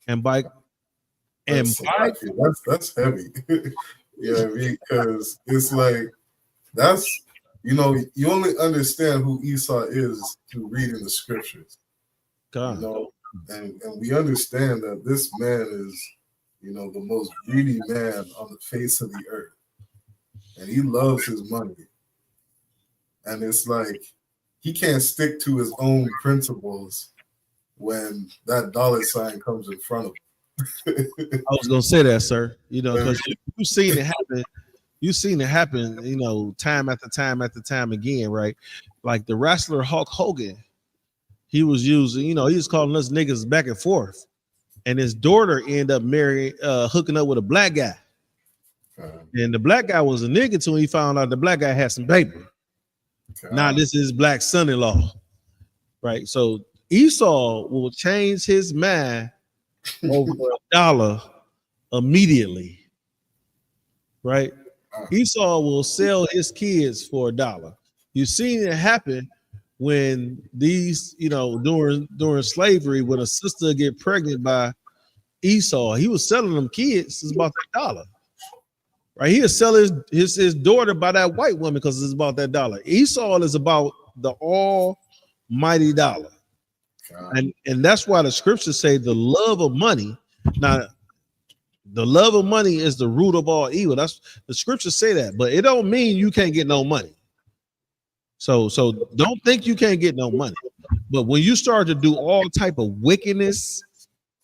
That's heavy. Yeah, because it's like you only understand who Esau is through reading the scriptures. God. You know, and we understand that this man is, the most greedy man on the face of the earth. And he loves his money. And it's like he can't stick to his own principles when that dollar sign comes in front of him. I was gonna say that, sir. Because you've seen it happen. You've seen it happen, time after time after time again, right? Like the wrestler Hulk Hogan, he was using, he was calling us niggas back and forth, and his daughter ended up hooking up with a black guy, and the black guy was a nigga till he found out the black guy had some paper. Now this is black son-in-law, right? So Esau will change his mind over $1 immediately, right? Esau will sell his kids for $1. You've seen it happen when these, during slavery, when a sister get pregnant by Esau, he was selling them kids. It's about $1, right? He'll sell his daughter by that white woman because it's about $1. Esau is about the almighty dollar. And that's why the scriptures say the love of money. Now, the love of money is the root of all evil. That's the scriptures say that, but it don't mean you can't get no money. So don't think you can't get no money. But when you start to do all type of wickedness,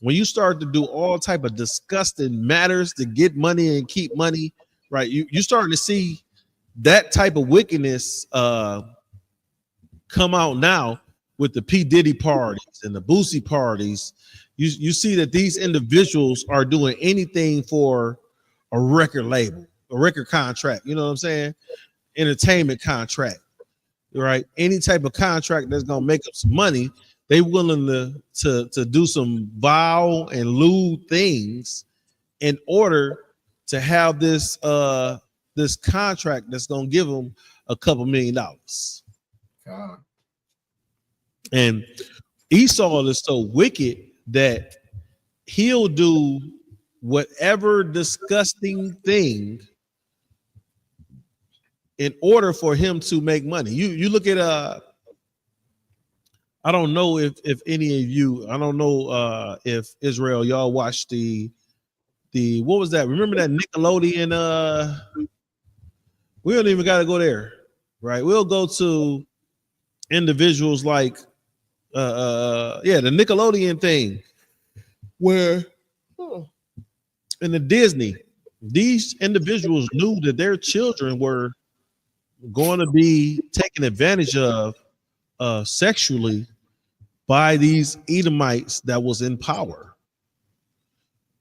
when you start to do all type of disgusting matters to get money and keep money, right? You starting to see that type of wickedness come out now. With the P. Diddy parties and the Boosie parties, you see that these individuals are doing anything for a record label, a record contract. You know what I'm saying? Entertainment contract, right? Any type of contract that's gonna make up some money, they willing to do some vile and lewd things in order to have this contract that's gonna give them a couple $1 million. God. And Esau is so wicked that he'll do whatever disgusting thing in order for him to make money. You look at I don't know if any of you, I don't know if Israel, y'all watched the what was that? Remember that Nickelodeon? We don't even got to go there, right? We'll go to individuals like the Nickelodeon thing where in the Disney, these individuals knew that their children were going to be taken advantage of sexually by these Edomites that was in power,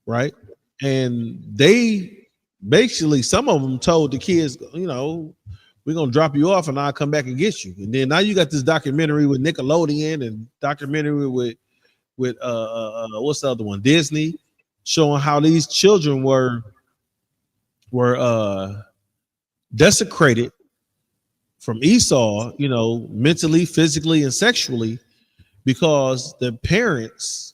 right? And they basically, some of them told the kids, you know, we're gonna drop you off and I'll come back and get you. And then now you got this documentary with Nickelodeon and documentary with what's the other one, Disney, showing how these children were desecrated from Esau, you know, mentally, physically, and sexually, because the parents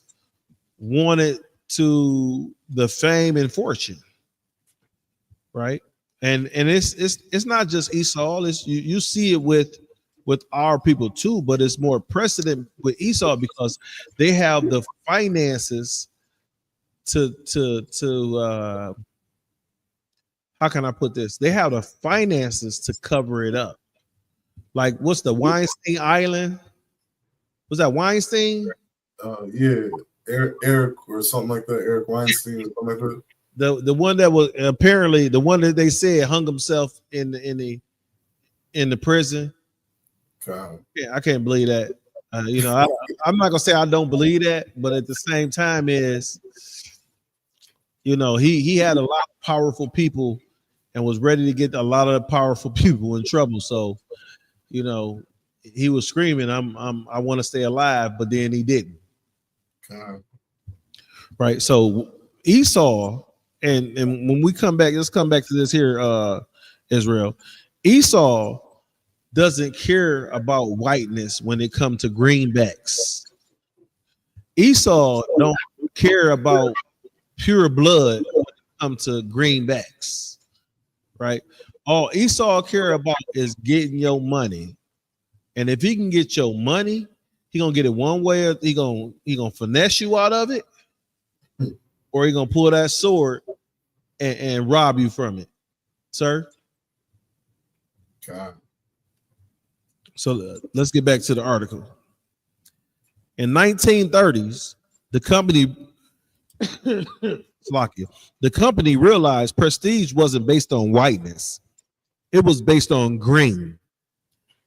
wanted the fame and fortune, right? And it's not just Esau. It's you see it with our people too, but it's more precedent with Esau because they have the finances to how can I put this? They have the finances to cover it up. Like, what's the Weinstein Island? Was that Weinstein? Yeah, Eric or something like that. Eric Weinstein or something like that. The one that was apparently the one that they said hung himself in the prison. God. Yeah, I can't believe that. You know, I'm not gonna say I don't believe that, but at the same time, is, you know, he had a lot of powerful people and was ready to get a lot of powerful people in trouble. So, you know, he was screaming, I want to stay alive, but then he didn't. God. Right. So Esau, and when we come back, let's come back to this here, Israel. Esau doesn't care about whiteness when it comes to greenbacks. Esau don't care about pure blood when it comes to greenbacks, right? All Esau care about is getting your money, and if he can get your money, he gonna get it one way, or he gonna finesse you out of it, or he gonna pull that sword and rob you from it, sir. God. So let's get back to the article. In 1930s, the company realized prestige wasn't based on whiteness. It was based on green.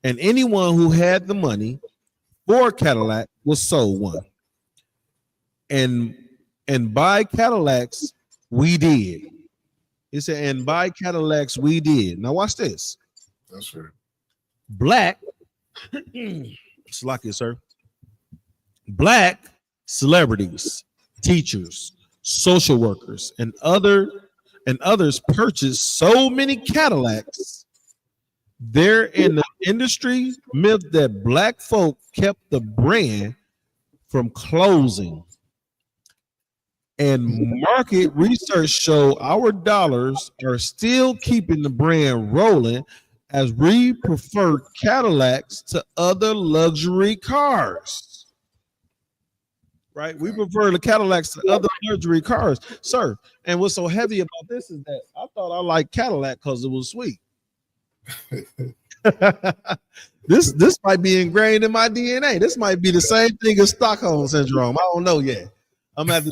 And anyone who had the money for Cadillac was sold one. And buy Cadillacs, we did. He said, and buy Cadillacs, we did. Now watch this. That's right. Black, Slocky, sir. Black celebrities, teachers, social workers, and others purchased so many Cadillacs. There in the industry myth that black folk kept the brand from closing. And market research show our dollars are still keeping the brand rolling as we prefer Cadillacs to other luxury cars. Right? We prefer the Cadillacs to other luxury cars, sir. And what's so heavy about this is that I thought I liked Cadillac because it was sweet. This might be ingrained in my DNA. This might be the same thing as Stockholm syndrome. I don't know yet. I'm gonna have to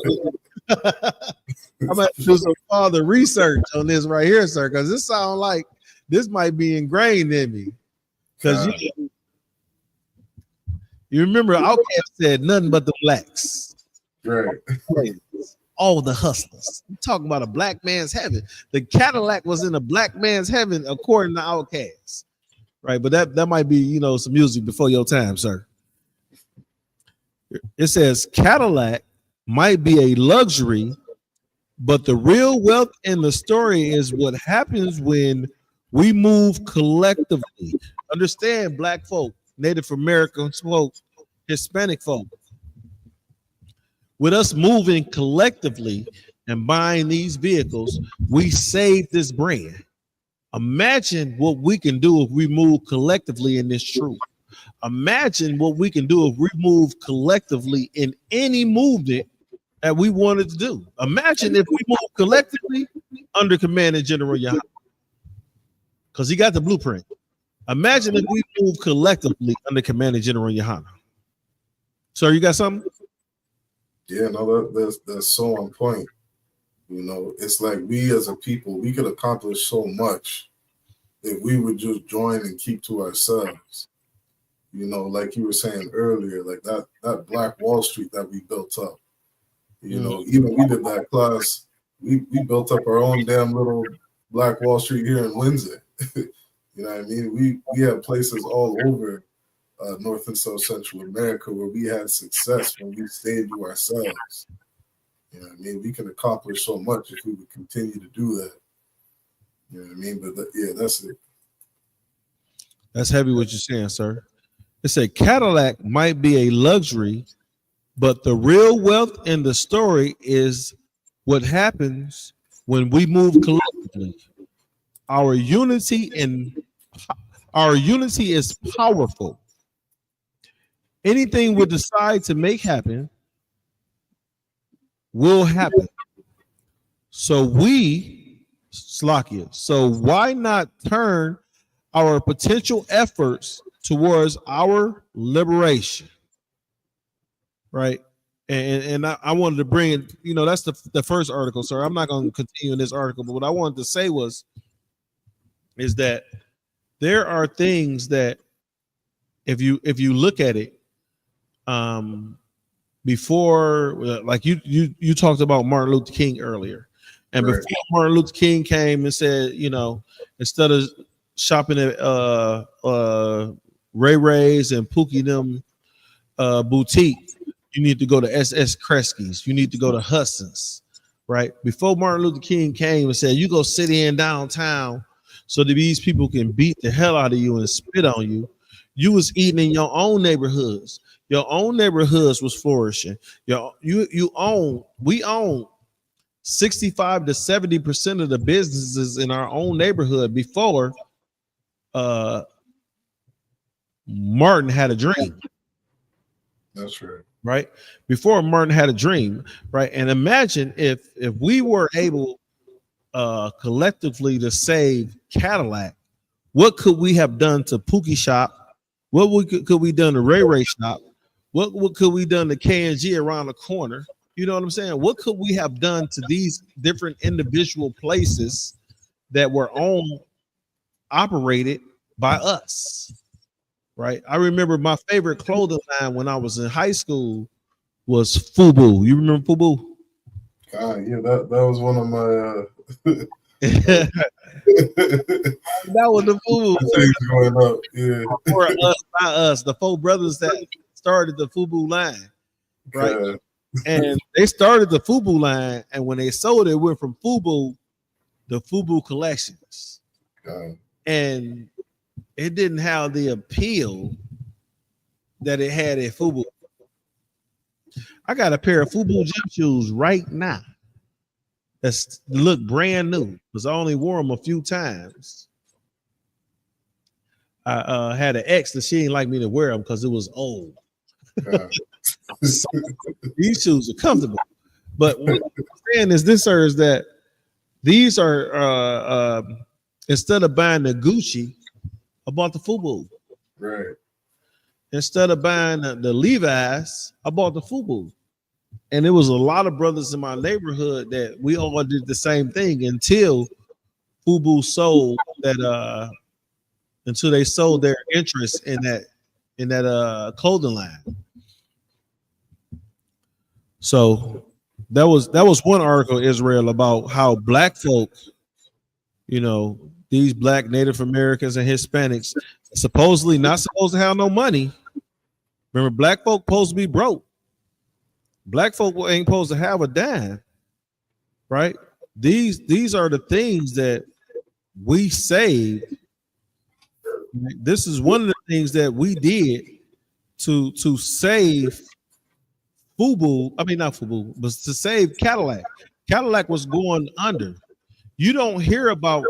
do some further research on this right here, sir, because this sounds like this might be ingrained in me. Because you remember Outkast said nothing but the blacks. Right. All the hustlers. I'm talking about a black man's heaven. The Cadillac was in a black man's heaven according to Outkast. Right, but that might be, you know, some music before your time, sir. It says Cadillac might be a luxury, but the real wealth in the story is what happens when we move collectively. Understand, black folk, Native American folk, Hispanic folk. With us moving collectively and buying these vehicles, we save this brand. Imagine what we can do if we move collectively in this truth. Imagine what we can do if we move collectively in any movement that we wanted to do. Imagine if we move collectively under Command of General Yahya, because he got the blueprint. Imagine if we move collectively under Command of General Yahya. Sir, you got something? Yeah, no, that's so on point. You know, it's like we as a people, we could accomplish so much if we would just join and keep to ourselves. You know, like you were saying earlier, like that Black Wall Street that we built up. You know, even we did that class. We built up our own damn little Black Wall Street here in Windsor. You know what I mean? We have places all over North and South Central America where we had success when we stayed to ourselves. You know what I mean? We can accomplish so much if we would continue to do that. You know what I mean? But yeah, that's it. That's heavy what you're saying, sir. It said Cadillac might be a luxury, but the real wealth in the story is what happens when we move collectively. Our unity is powerful. Anything we decide to make happen will happen. So why not turn our potential efforts towards our liberation? Right. And I wanted to bring it, you know, that's the first article, sir. I'm not going to continue in this article, but what I wanted to say is that there are things that if you look at it, before, like you talked about Martin Luther King earlier, and right. Before Martin Luther King came and said, you know, instead of shopping at Ray Ray's and Pookie them boutique, you need to go to SS Kresge's, you need to go to Hudson's, right? Before Martin Luther King came and said, you go sit in downtown so that these people can beat the hell out of you and spit on you, you was eating in your own neighborhoods. Your own neighborhoods was flourishing. We own 65 to 70% of the businesses in our own neighborhood before Martin had a dream. That's right. Right? Before Martin had a dream, right? And imagine if we were able collectively to save Cadillac, what could we have done to Pookie Shop? What could we done to Ray Ray Shop? What could we done to K&G around the corner? You know what I'm saying? What could we have done to these different individual places that were operated by us? Right? I remember my favorite clothing line when I was in high school was FUBU. You remember FUBU? Yeah, that was one of my that was the FUBU things going up. Yeah. For us, by us, the four brothers that started the FUBU line, right? Yeah. And they started the FUBU line, and when they sold it, it went from FUBU to FUBU Collections, and it didn't have the appeal that it had at FUBU. I got a pair of FUBU gym shoes right now that's look brand new because I only wore them a few times. I had an ex that she didn't like me to wear them because it was old. So, these shoes are comfortable, but what I'm saying is this, sir, is that these are instead of buying the Gucci, I bought the FUBU. Right. Instead of buying the Levi's, I bought the FUBU. And there was a lot of brothers in my neighborhood that we all did the same thing until FUBU sold that until they sold their interest in that clothing line. So that was one article, Israel, about how black folk, you know, these black Native Americans and Hispanics supposedly not supposed to have no money. Remember, black folk supposed to be broke. Black folk ain't supposed to have a dime, right? These are the things that we saved. This is one of the things that we did to save FUBU. I mean, not FUBU, but to save Cadillac. Cadillac was going under. You don't hear about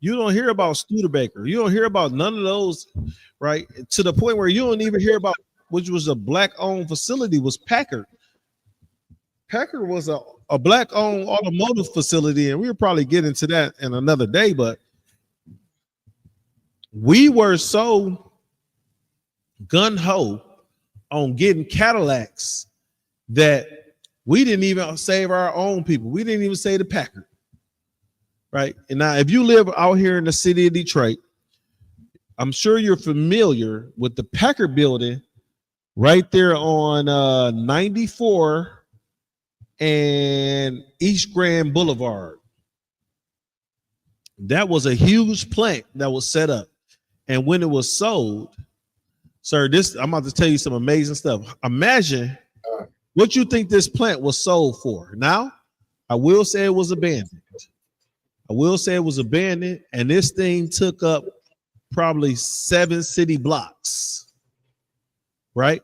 Studebaker. You don't hear about none of those, right? To the point where you don't even hear about, which was a black-owned facility, was Packard. Packard was a black-owned automotive facility, and we'll probably get into that in another day, but we were so gun-ho on getting Cadillacs that we didn't even save our own people. We didn't even save the Packard. right? And now, if you live out here in the city of Detroit, I'm sure you're familiar with the Packard building right there on 94 and East Grand Boulevard. That was a huge plant that was set up. And when it was sold, sir, I'm about to tell you some amazing stuff. Imagine what you think this plant was sold for. Now, I will say it was abandoned. And this thing took up probably 7 city blocks, right?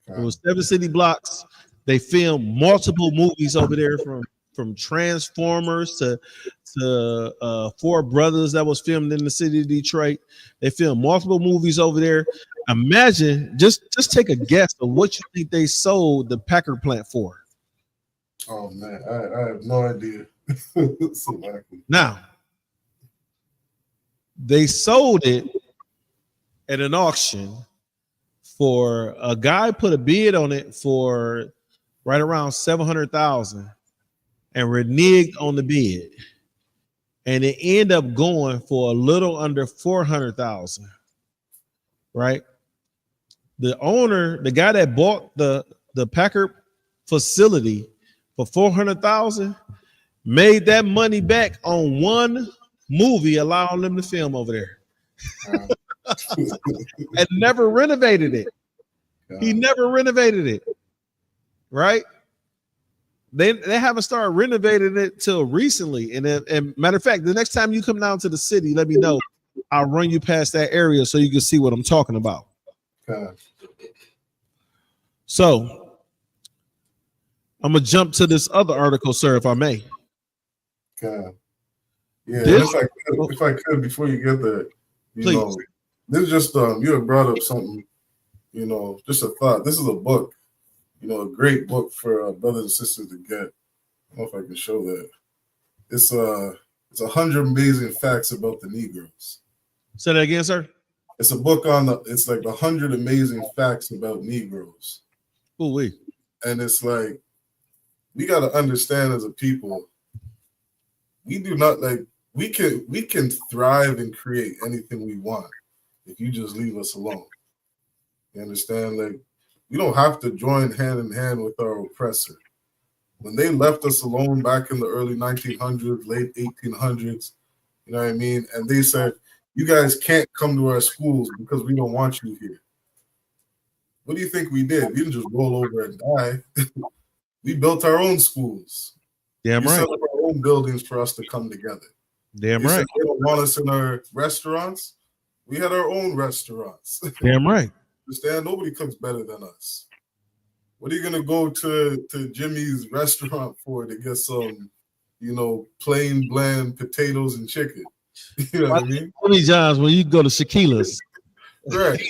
It was 7 city blocks. They filmed multiple movies over there, from Transformers to Four Brothers that was filmed in the city of Detroit. They filmed multiple movies over there. Imagine, just take a guess of what you think they sold the Packard plant for. Oh man, I have no idea. Now, they sold it at an auction for, a guy put a bid on it for right around $700,000 and reneged on the bid, and it ended up going for a little under $400,000. Right? The owner, the guy that bought the Packard facility for $400,000, made that money back on one movie, allowing them to film over there, and never renovated it. He never renovated it. Right? They haven't started renovating it till recently. And matter of fact, the next time you come down to the city, let me know. I'll run you past that area so you can see what I'm talking about. So I'm gonna jump to this other article, sir, if I may. Yeah, if I could, before you get there, you know, this is just you have brought up something, you know, just a thought. This is a book, you know, a great book for brothers and sisters to get. I don't know if I can show that. It's 100 amazing facts about the Negroes. Say that again, sir. It's a book it's like 100 amazing facts about Negroes. Ooh-wee. And it's like, we got to understand as a people, we do not we can thrive and create anything we want if you just leave us alone. You understand? Like, we don't have to join hand in hand with our oppressor. When they left us alone back in the early 1900s, late 1800s, you know what I mean? And they said, you guys can't come to our schools because we don't want you here. What do you think we did? We didn't just roll over and die. We built our own schools. Damn right. We set up our own buildings for us to come together. Damn right. They don't want us in our restaurants. We had our own restaurants. Damn right. Understand? Nobody cooks better than us. What are you gonna go to Jimmy's restaurant for to get some, you know, plain bland potatoes and chicken? You know what I mean? How many times when you go to Shaquila's? Right.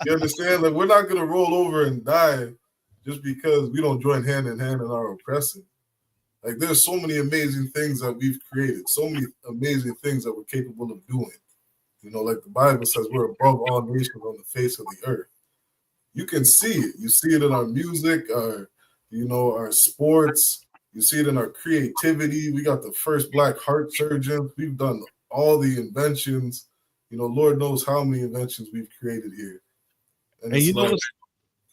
You understand? Like, we're not gonna roll over and die just because we don't join hand in hand in our oppressor. Like, there's so many amazing things that we've created, so many amazing things that we're capable of doing. You know, like the Bible says, we're above all nations on the face of the earth. You can see it. You see it in our music, our sports. You see it in our creativity. We got the first Black heart surgeons. We've done all the inventions. You know, Lord knows how many inventions we've created here. And you know,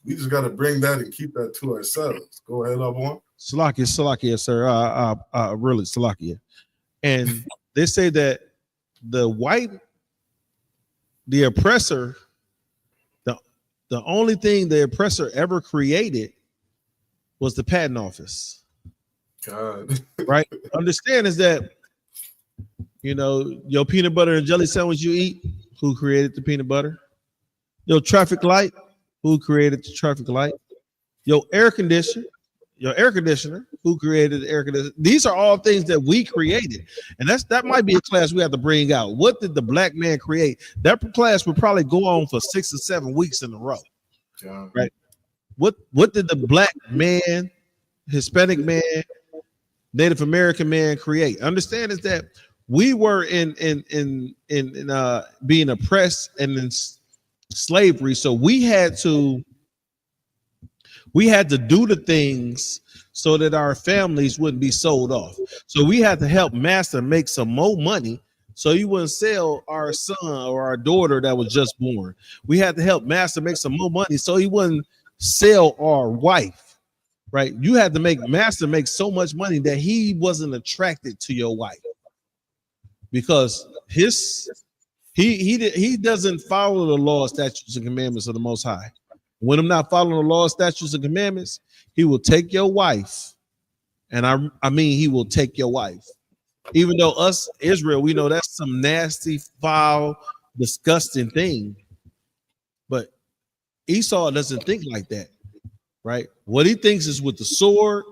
we just got to bring that and keep that to ourselves. Go ahead, Avon. Salakia, sir. Really, Salakia. And they say that the oppressor, the only thing the oppressor ever created was the patent office. God. Right? Understand is that, you know, your peanut butter and jelly sandwich you eat, who created the peanut butter? Your traffic light, who created the traffic light? Your air conditioner, who created the air conditioner? These are all things that we created. And that might be a class we have to bring out. What did the Black man create? That class would probably go on for 6 or 7 weeks in a row. Yeah. Right? What did the Black man, Hispanic man, Native American man create? Understand is that we were in being oppressed and in slavery, so we had to do the things so that our families wouldn't be sold off. So we had to help Master make some more money so he wouldn't sell our son or our daughter that was just born. We had to help Master make some more money so he wouldn't sell our wife, right? You had to make Master make so much money that he wasn't attracted to your wife because he doesn't follow the law, statutes, and commandments of the Most High. When I'm not following the law, statutes, and commandments, he will take your wife, and I mean he will take your wife. Even though us, Israel, we know that's some nasty, foul, disgusting thing. But Esau doesn't think like that, right? What he thinks is with the sword,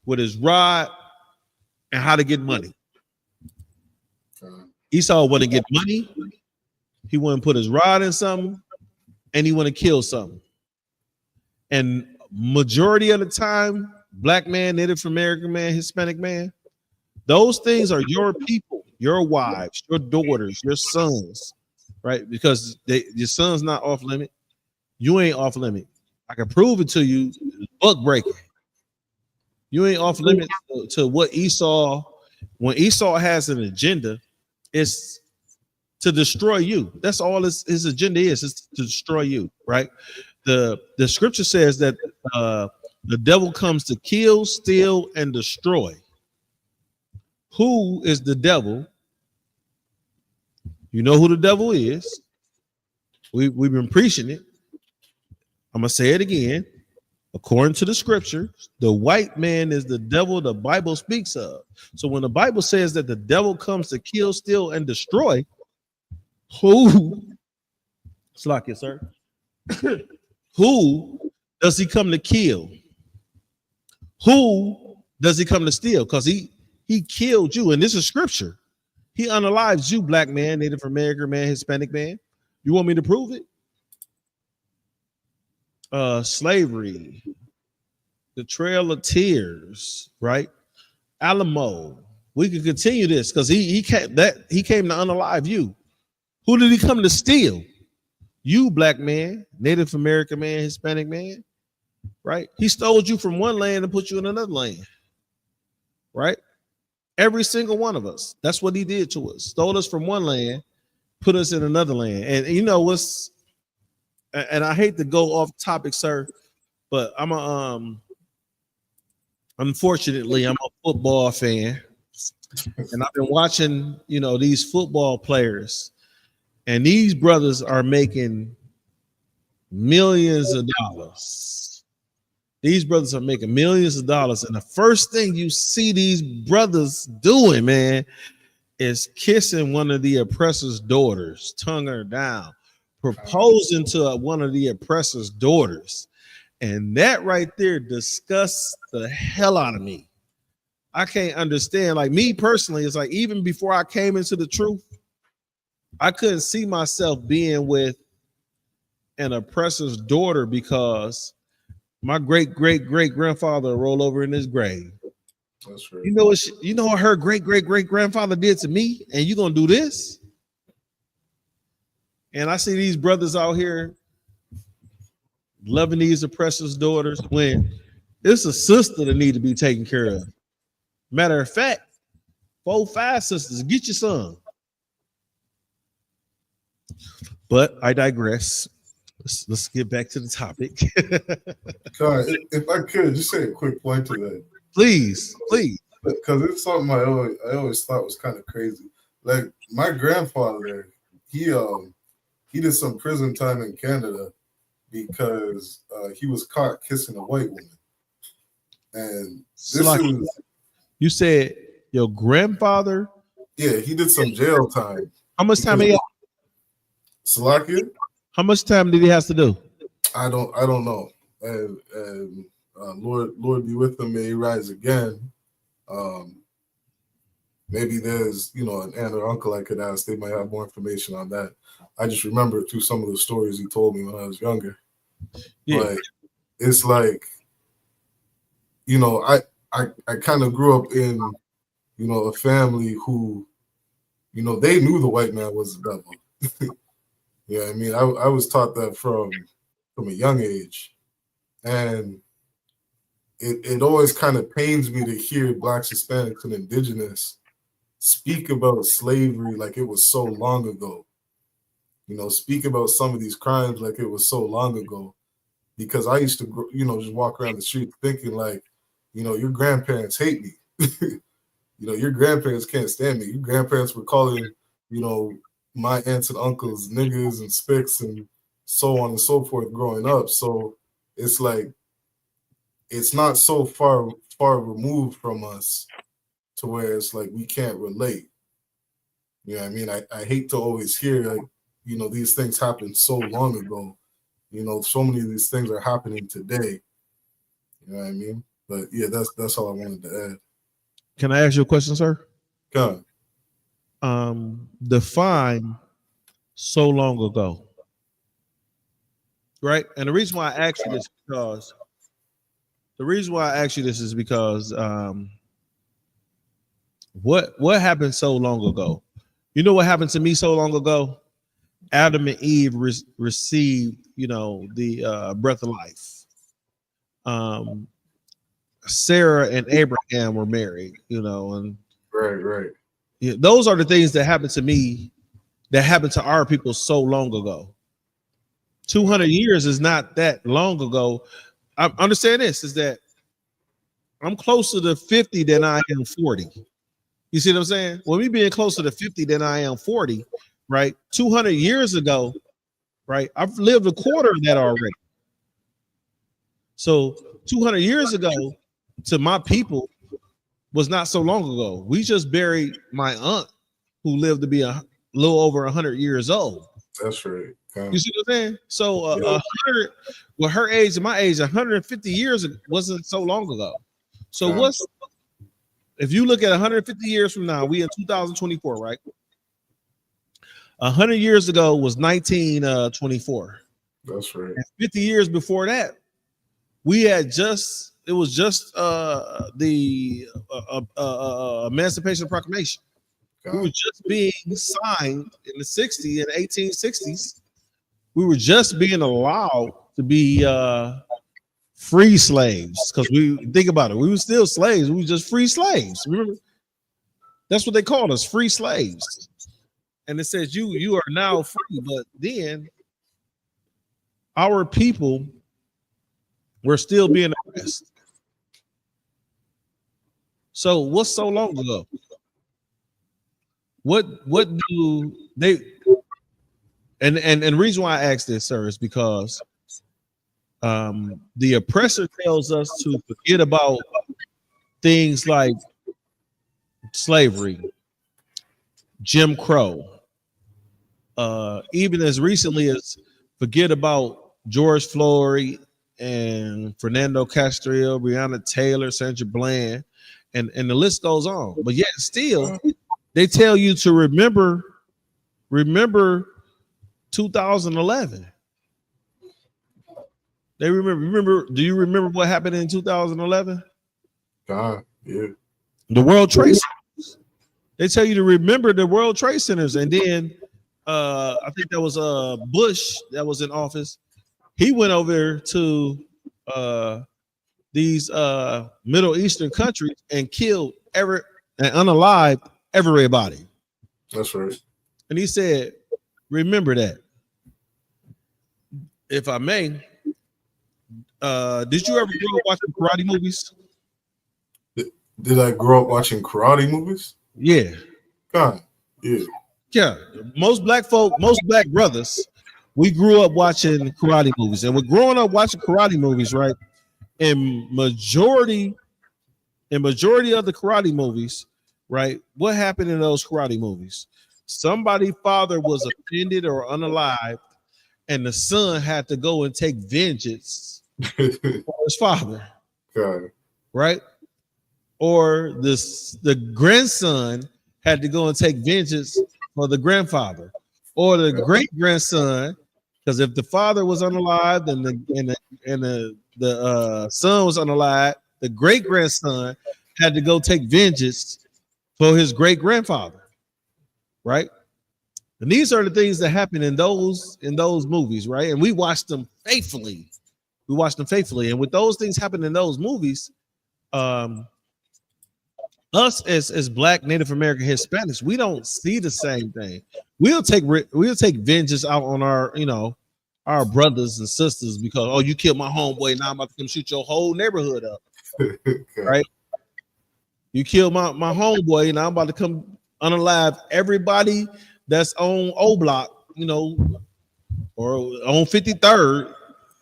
with his rod, and how to get money. Esau want to get money. He want to put his rod in something, and he want to kill something. And majority of the time, black man, Native American man, Hispanic man, those things are your people, your wives, your daughters, your sons, right? Because your son's not off limit. You ain't off limit. I can prove it to you, buck breaking. You ain't off limit to what Esau, when Esau has an agenda, it's to destroy you. That's all his agenda is to destroy you, right? The scripture says that the devil comes to kill, steal, and destroy. Who is the devil? You know who the devil is. We've been preaching it. I'm gonna say it again. According to the scripture, the white man is the devil the Bible speaks of. So when the Bible says that the devil comes to kill, steal, and destroy, who? Slack it, sir. Who does he come to kill? Who does he come to steal? Because he killed you, and this is scripture. He unalives you, black man, Native American man, Hispanic man. You want me to prove it? Slavery, the Trail of Tears, right? Alamo. We can continue this because he came to unalive you. Who did he come to steal? You, black man, Native American man, Hispanic man, right? He stole you from one land and put you in another land, right? Every single one of us. That's what he did to us. Stole us from one land, put us in another land. And you know what's, and I hate to go off topic, sir, but unfortunately, I'm a football fan. And I've been watching, these football players, and these brothers are making millions of dollars. These brothers are making millions of dollars. And the first thing you see these brothers doing, man, is kissing one of the oppressor's daughters, tonguing her down, proposing to one of the oppressor's daughters. And that right there disgusts the hell out of me. I can't understand. Like me personally, it's like even before I came into the truth, I couldn't see myself being with an oppressor's daughter because my great-great-great-grandfather rolled over in his grave. That's right. You know what her great-great-great-grandfather did to me, and you gonna do this? And I see these brothers out here loving these oppressors' daughters when it's a sister that need to be taken care of. Matter of fact, 4, 5 sisters, get your son. But I digress. Let's get back to the topic. God, if I could just say a quick point to that. Please. Because it's something I always thought was kind of crazy. Like my grandfather, he did some prison time in Canada because he was caught kissing a white woman. And you said your grandfather? Yeah, he did some jail time. How much time he had? Salakia? How much time did he have to do? I don't know. And Lord be with him, may he rise again. Maybe there's an aunt or uncle I could ask. They might have more information on that. I just remember through some of the stories he told me when I was younger. Yeah. But it's like, I kind of grew up in, a family who, they knew the white man was the devil. Yeah, I mean, I was taught that from a young age. And, it always kind of pains me to hear Blacks, Hispanics, and Indigenous speak about slavery like it was so long ago. Speak about some of these crimes like it was so long ago. Because I used to, just walk around the street thinking like, your grandparents hate me. Your grandparents can't stand me. Your grandparents were calling, my aunts and uncles niggas and spics and so on and so forth growing up. So it's like, it's not so far removed from us to where it's like we can't relate. You know what I mean? I hate to always hear like, these things happened so long ago. So many of these things are happening today. You know what I mean? But yeah, that's all I wanted to add. Can I ask you a question, sir? Go on. Define so long ago. Right? And the reason why I asked you this is because what happened so long ago? You know what happened to me so long ago? Adam and Eve received, the breath of life. Sarah and Abraham were married, and right. Yeah, those are the things that happened to me, that happened to our people so long ago. 200 years is not that long ago. I understand this is that I'm closer to 50 than I am 40. You see what I'm saying? Well, me being closer to 50 than I am 40, right? 200 years ago, right? I've lived a quarter of that already. So 200 years ago to my people was not so long ago. We just buried my aunt who lived to be a little over 100 years old. That's right. You see what I'm saying? So 100, with her age and my age, 150 years wasn't so long ago. So if you look at 150 years from now, we in 2024, right? 100 years ago was 1924. That's right. And 50 years before that, we had it was just the Emancipation Proclamation. We were just being signed in the 60s and 1860s. We were just being allowed to be free slaves, because we think about it, we were still slaves. We were just free slaves. Remember, that's what they called us, free slaves. And it says you are now free. But then our people were still being oppressed. So what's so long ago? What do they? And the reason why I ask this, sir, is because the oppressor tells us to forget about things like slavery, Jim Crow, even as recently as forget about George Floyd and Fernando Castile, Breonna Taylor, Sandra Bland, and the list goes on. But yet still, they tell you to remember 2011. They remember. Do you remember what happened in 2011? Yeah. The World Trade Centers. They tell you to remember the World Trade Centers, and then I think that was Bush that was in office. He went over to these Middle Eastern countries and killed and unalived everybody. That's right. And he said, remember that. If I may, did you ever grow up watching karate movies? Did I grow up watching karate movies? Yeah. God, yeah. Yeah. Most black brothers, we grew up watching karate movies. And we're growing up watching karate movies, right? And majority of the karate movies, right? What happened in those karate movies? Somebody's father was offended or unalived, and the son had to go and take vengeance for his father. God. Right? Or the grandson had to go and take vengeance for the grandfather, or the great grandson, because if the father was unalived and the son was unalived, the great grandson had to go take vengeance for his great grandfather. Right? And these are the things that happen in those movies, right? And we watch them faithfully. We watch them faithfully. And with those things happen in those movies, us as Black, Native American, Hispanics, we don't see the same thing. We'll take vengeance out on our, our brothers and sisters because, oh, you killed my homeboy, now I'm about to come shoot your whole neighborhood up. Right? You killed my homeboy, now I'm about to come unalive everybody that's on O Block, or on 53rd.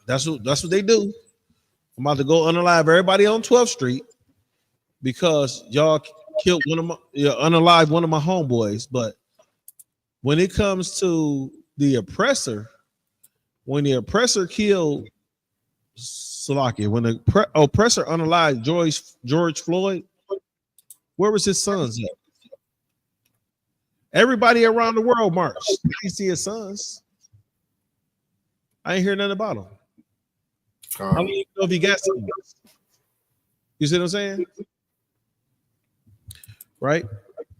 That's what they do. I'm about to go unalive everybody on 12th Street because y'all killed unalive one of my homeboys. But when it comes to the oppressor, when the oppressor killed Salaki, when the oppressor unalived George Floyd, where was his sons at? Everybody around the world marched. I didn't see his sons. I ain't hear nothing about him. I don't even know if he got something. You see what I'm saying? Right?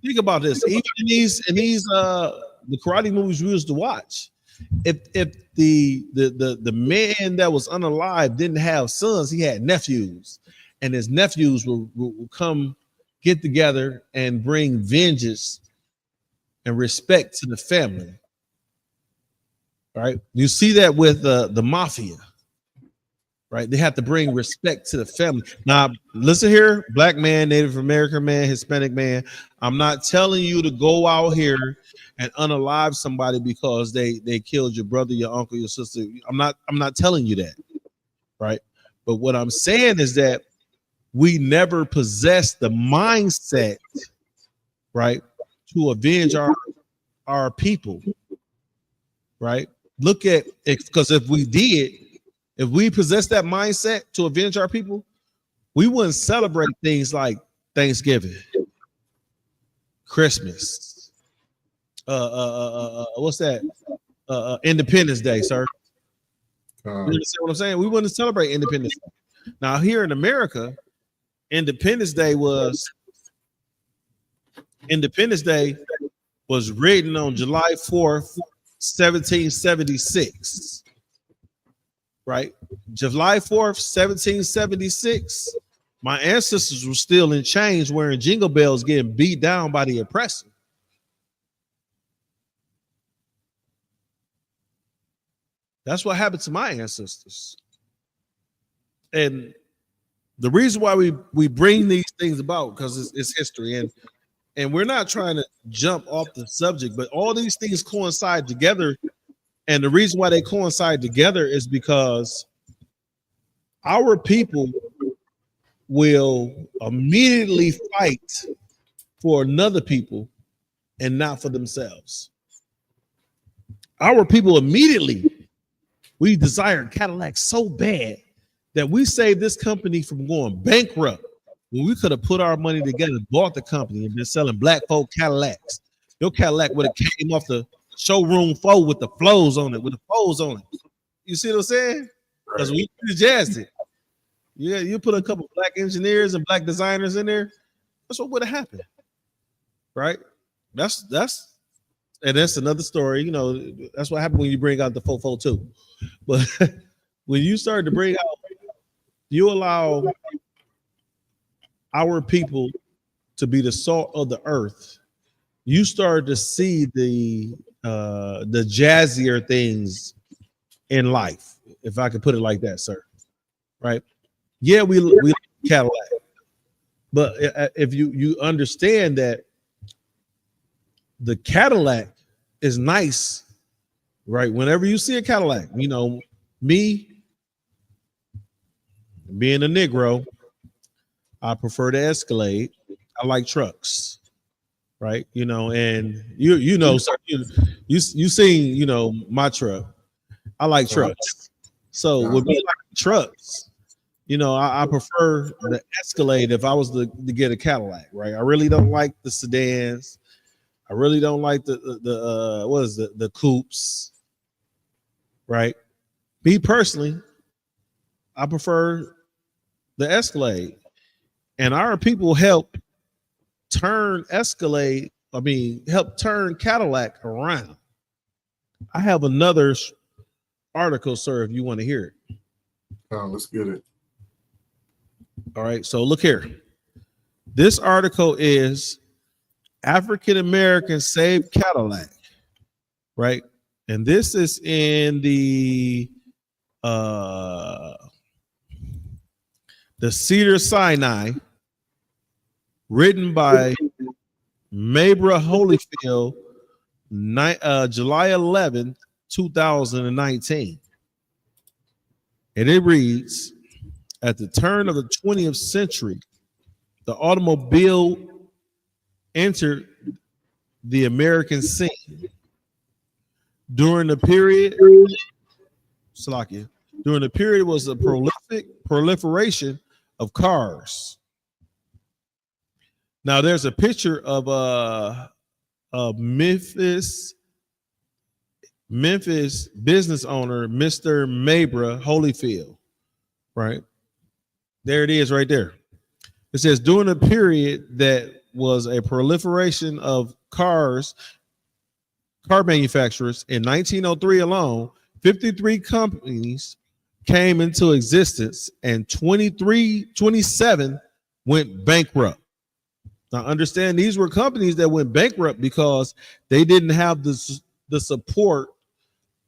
Think about this. Even in these the karate movies we used to watch, if the man that was unalive didn't have sons, he had nephews, and his nephews will come get together and bring vengeance and respect to the family. Right? You see that with the mafia. Right? They have to bring respect to the family. Now, listen here, Black man, Native American man, Hispanic man. I'm not telling you to go out here and unalive somebody because they killed your brother, your uncle, your sister. I'm not telling you that, right? But what I'm saying is that we never possess the mindset, right, to avenge our people, right? Look at it, because if we possess that mindset to avenge our people, we wouldn't celebrate things like Thanksgiving, Christmas, what's that? Independence Day, sir. You understand what I'm saying? We wouldn't celebrate Independence Day. Now, here in America, Independence Day was written on July 4th, 1776. Right? July 4th, 1776, my ancestors were still in chains wearing jingle bells, getting beat down by the oppressor. That's what happened to my ancestors. And the reason why we bring these things about, because it's history, and we're not trying to jump off the subject, but all these things coincide together. And the reason why they coincide together is because our people will immediately fight for another people and not for themselves. Our people immediately, we desire Cadillac so bad that we saved this company from going bankrupt when we could have put our money together, bought the company, and been selling black folk Cadillacs. Your Cadillac would have came off the showroom floor with the flows on it, You see what I'm saying? Because we jazzed it. Yeah, you put a couple black engineers and black designers in there. That's what would have happened, right? That's another story. That's what happened when you bring out the 442. But when you start to bring out, you allow our people to be the salt of the earth. You start to see the jazzier things in life, if I could put it like that, sir. Right? Yeah, we like Cadillac, but if you understand that the Cadillac is nice, right? Whenever you see a Cadillac, me being a Negro, I prefer the Escalade. I like trucks. Right, and sir, you seen my truck. I like trucks, so with me like trucks, I prefer the Escalade if I was to get a Cadillac. Right, I really don't like the sedans. I really don't like the coupes. Right, me personally, I prefer the Escalade, and our people help turn Cadillac around. I have another article, sir, if you want to hear it. Let's get it. All right, so look here. This article is African Americans Save Cadillac, right? And this is in the Cedar Sinai, written by Mabra Holyfield, July 11th, 2019. And it reads, at the turn of the 20th century, the automobile entered the American scene. During the period was a proliferation of cars. Now there's a picture of Memphis business owner, Mr. Mabra Holyfield, right? There it is right there. It says during a period that was a proliferation of car manufacturers in 1903 alone, 53 companies came into existence and 27 went bankrupt. Now understand, these were companies that went bankrupt because they didn't have the support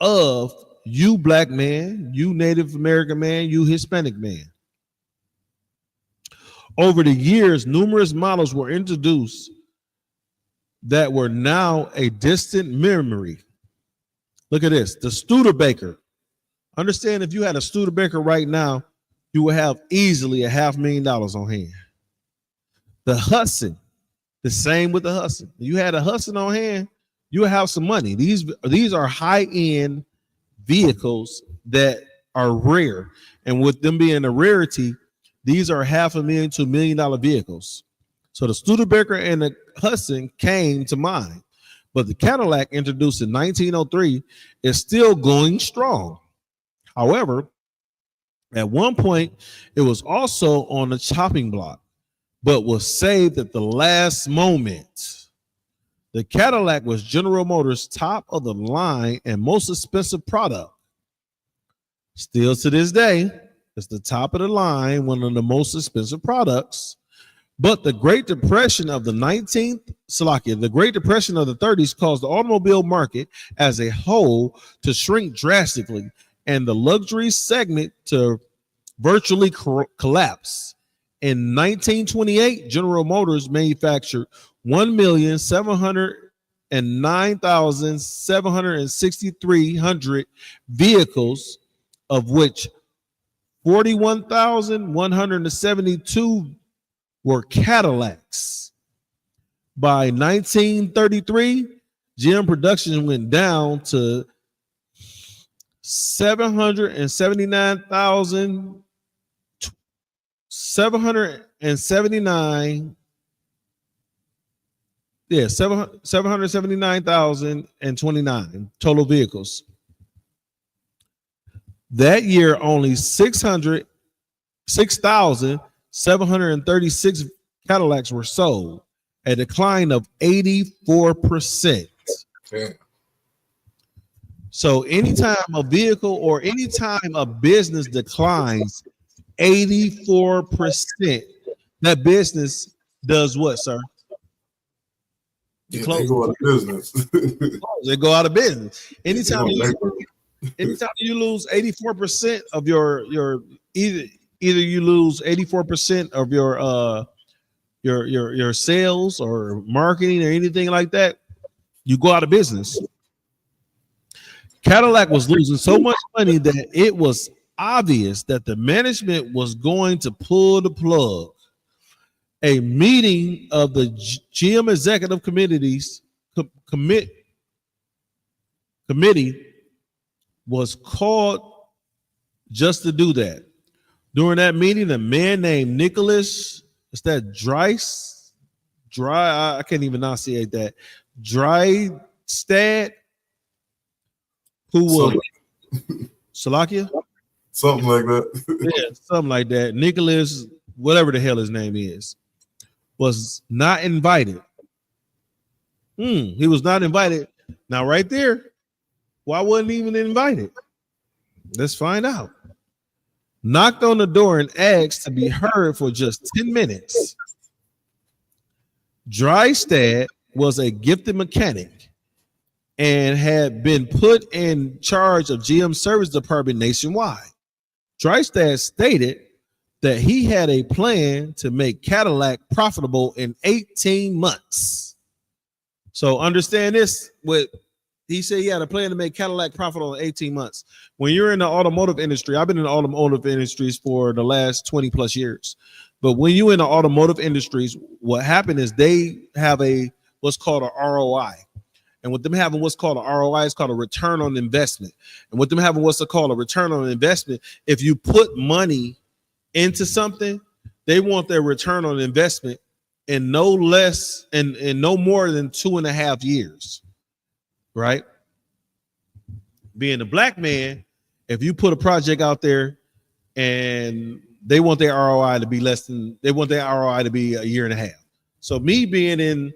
of you black man, you Native American man, you Hispanic man. Over the years, numerous models were introduced that were now a distant memory. Look at this, the Studebaker. Understand, if you had a Studebaker right now, you would have easily $500,000 on hand. The Hudson, the same with the Hudson. If you had a Hudson on hand, you would have some money. These are high-end vehicles that are rare. And with them being a rarity, these are $500,000 to $1 million vehicles. So the Studebaker and the Hudson came to mind. But the Cadillac, introduced in 1903, is still going strong. However, at one point, it was also on the chopping block, but was saved at the last moment. The Cadillac was General Motors' top of the line and most expensive product. Still to this day, it's the top of the line, one of the most expensive products. But the Great Depression of the 30s caused the automobile market as a whole to shrink drastically and the luxury segment to virtually collapse. In 1928, General Motors manufactured 1,709,763 vehicles, of which 41,172 were Cadillacs. By 1933, GM production went down to 779,029 total vehicles. That year, only 6,736 Cadillacs were sold, a decline of 84%. Damn. So anytime a vehicle or anytime a business declines 84%, that business does what, sir? Yeah, they go out of business. They go out of business. Anytime you lose 84% of your either you lose 84% of your sales or marketing or anything like that, you go out of business. Cadillac was losing so much money that it was obvious that the management was going to pull the plug. A meeting of the GM executive committee was called just to do that. During that meeting, a man named Nicholas, I can't even enunciate that, Drystad, who was Salakia? Something like that. Yeah, something like that. Nicholas, whatever the hell his name is, was not invited. He was not invited. Now, right there, why wasn't he even invited? Let's find out. knocked on the door and asked to be heard for just 10 minutes. Drystad was a gifted mechanic and had been put in charge of GM service department nationwide. Drystad stated that he had a plan to make Cadillac profitable in 18 months. So understand this, what he said, he had a plan to make Cadillac profitable in 18 months. When you're in the automotive industry, I've been in the automotive industries for the last 20 plus years. But when you're in the automotive industries, what happened is they have what's called an ROI. And with them having what's called an ROI, it's called a return on investment. And with them having what's called a return on investment, if you put money into something, they want their return on investment in no less and no more than 2.5 years. Right? Being a black man, if you put a project out there and they want their ROI to be they want their ROI to be 1.5 years. So me being in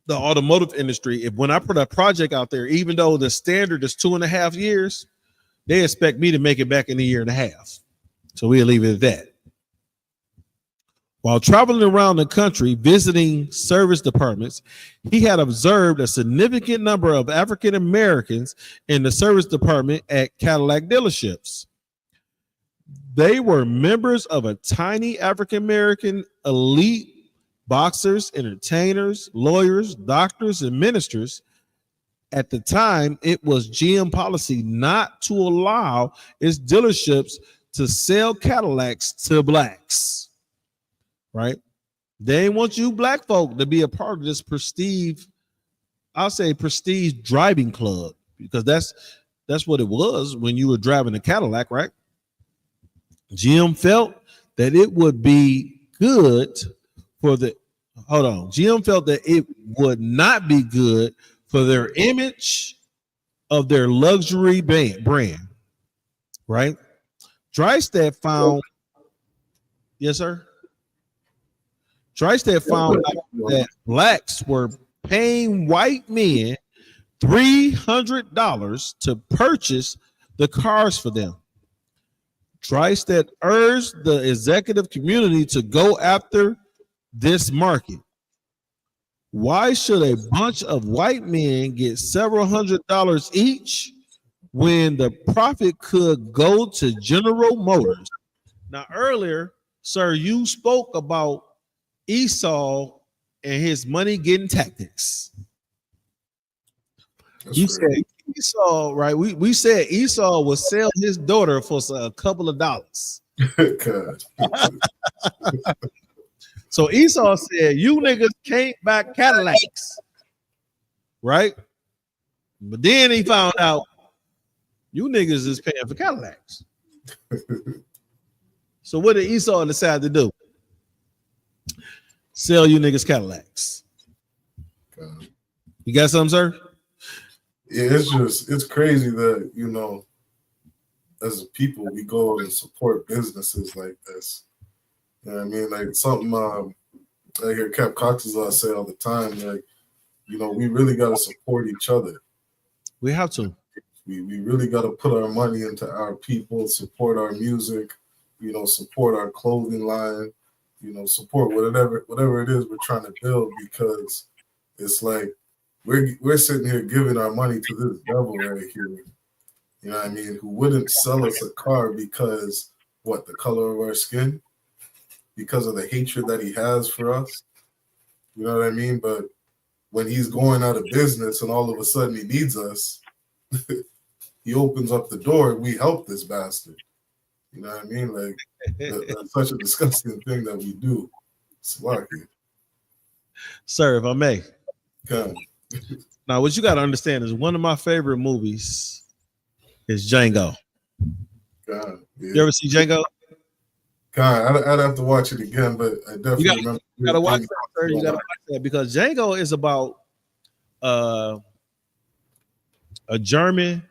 the automotive industry, when I put a project out there, even though the standard is 2.5 years, they expect me to make it back in 1.5 years. So we'll leave it at that. While traveling around the country visiting service departments, he had observed a significant number of African Americans in the service department at Cadillac dealerships. They were members of a tiny African American elite: boxers, entertainers, lawyers, doctors, and ministers. At the time, it was GM policy not to allow its dealerships to sell Cadillacs to blacks. Right? They want you black folk to be a part of this prestige, I'll say prestige driving club, because that's what it was when you were driving a Cadillac, right? GM felt that it would be good for GM felt that it would not be good for their image of their luxury brand, right? Drystad found, yes, sir. Drystad found out that blacks were paying white men $300 to purchase the cars for them. Drystad urged the executive community to go after this market. Why should a bunch of white men get several $100s each when the profit could go to General Motors? Now, earlier, sir, you spoke about Esau and his money getting tactics. You said Esau, right? We said Esau would sell his daughter for a couple of dollars. So Esau said, "You niggas can't buy Cadillacs," right? But then he found out you niggas is paying for Cadillacs. So what did Esau decide to do? Sell you niggas Cadillacs. You got something, sir? Yeah, it's crazy that, you know, as a people, we go and support businesses like this. You know what I mean? Like something I hear Cap Cox's say all the time, like, you know, we really got to support each other. We have to. We really got to put our money into our people, support our music, you know, support our clothing line, you know, support whatever it is we're trying to build, because it's like we're sitting here giving our money to this devil right here. You know what I mean? Who wouldn't sell us a car because the color of our skin? Because of the hatred that he has for us. You know what I mean? But when he's going out of business and all of a sudden he needs us, he opens up the door, we help this bastard. You know what I mean? Like, that's such a disgusting thing that we do. Slacky. Sir, if I may. Okay. Now, what you got to understand is one of my favorite movies is Django. God, yeah. You ever see Django? God, I'd have to watch it again, but I definitely remember. You gotta watch that, sir. You gotta watch that, because Django is about a German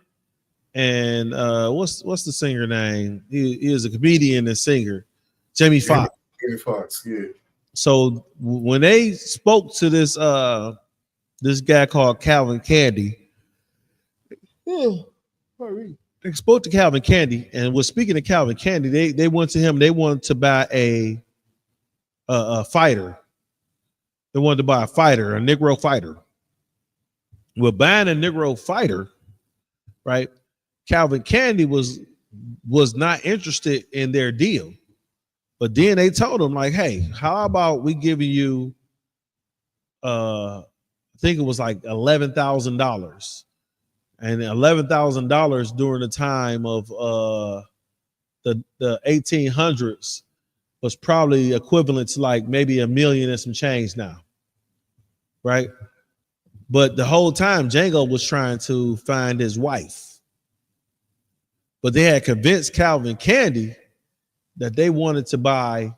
and what's the singer name? He is a comedian and singer, Jamie Foxx. Jamie Foxx, yeah. So when they spoke to this this guy called Calvin Caddy, they spoke to Calvin Candy, and was speaking to Calvin Candy. They went to him. They wanted to buy a fighter. They wanted to buy a fighter, a Negro fighter. Well, buying a Negro fighter, right? Calvin Candy was not interested in their deal. But then they told him, like, hey, how about we giving you I think it was like $11,000. And $11,000 during the time of the 1800s was probably equivalent to like maybe $1 million and some change now. Right? But the whole time Django was trying to find his wife. But they had convinced Calvin Candy that they wanted to buy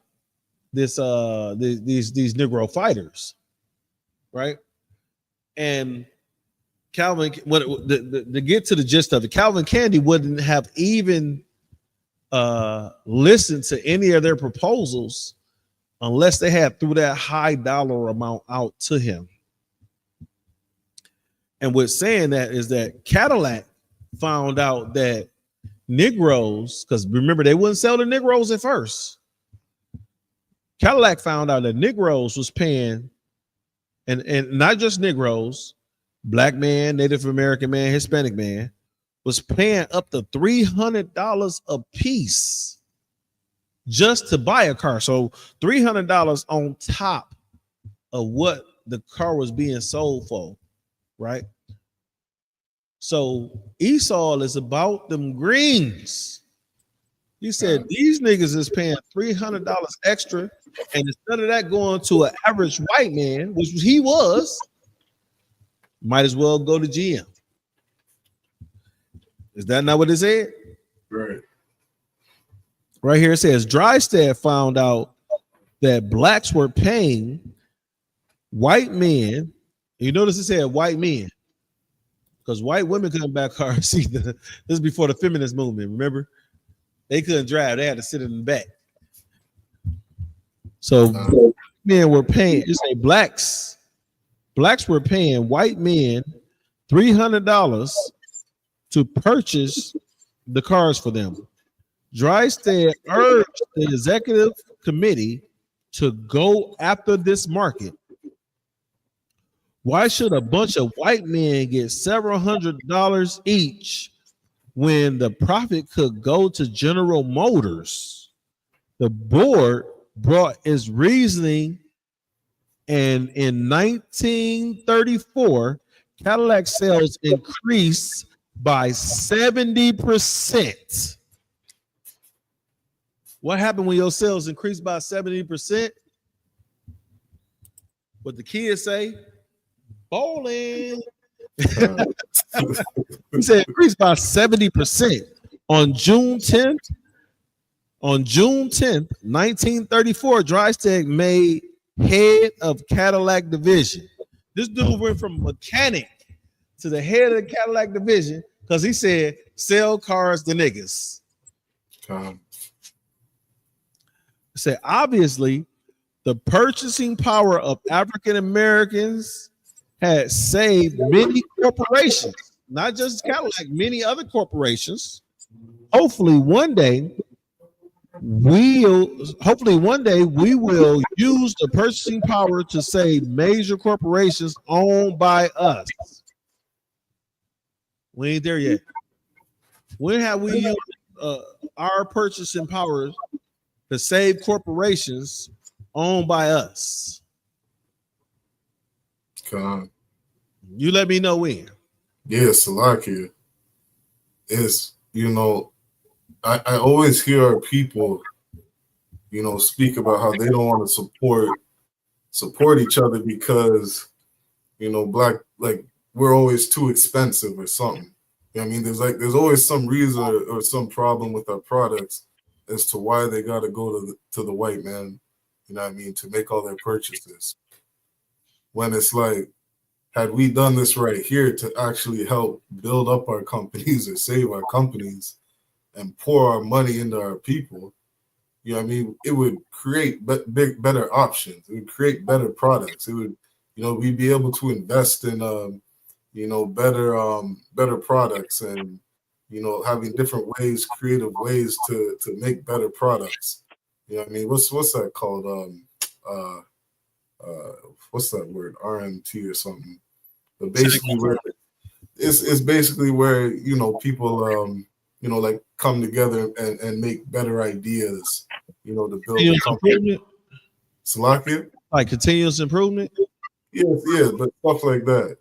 these Negro fighters, right? And Calvin, to get to the gist of it, Calvin Candy wouldn't have even listened to any of their proposals unless they had threw that high dollar amount out to him. And what's saying that is that Cadillac found out that Negroes, because remember, they wouldn't sell the Negroes at first. Cadillac found out that Negroes was paying, and not just Negroes, Black man, Native American man, Hispanic man, was paying up to $300 a piece just to buy a car. So $300 on top of what the car was being sold for, right? So Esau is about them greens. He said these niggas is paying $300 extra, and instead of that going to an average white man, which he was, might as well go to GM. Is that not what it said? Right. Right here it says Drystad found out that blacks were paying white men. You notice it said white men, because white women couldn't buy cars either. This is before the feminist movement, remember? They couldn't drive. They had to sit in the back. So men were paying, you say blacks were paying white men $300 to purchase the cars for them. Drystad urged the executive committee to go after this market. Why should a bunch of white men get several $100s each when the profit could go to General Motors? The board brought its reasoning, and in 1934, Cadillac sales increased by 70%. What happened when your sales increased by 70%? What the kids say? Bowling. He said increased by 70% on June 10th. On June 10th, 1934, Drystad made head of Cadillac division. This dude went from mechanic to the head of the Cadillac division because he said, sell cars to niggas. Said, obviously, the purchasing power of African Americans had saved many corporations, not just Cadillac, many other corporations. Hopefully one day we will use the purchasing power to save major corporations owned by us. We ain't there yet. When have we used our purchasing power to save corporations owned by us? God. You let me know when. Yeah, Salakia. It's, I always hear people, speak about how they don't want to support each other because, black, like, we're always too expensive or something. You know what I mean? There's always some reason or some problem with our products as to why they got to go to the white man, you know what I mean, to make all their purchases. When it's like, had we done this right here to actually help build up our companies or save our companies and pour our money into our people, you know what I mean, it would create better options. It would create better products. It would, we'd be able to invest in, better products and, you know, having different ways, creative ways to make better products. You know what I mean? What's that called? What's that word? RMT or something. But basically where it's basically where, you know, people you know, like come together and make better ideas, you know, to build a company. Slovakia? Like continuous improvement? Yes, yeah, but stuff like that.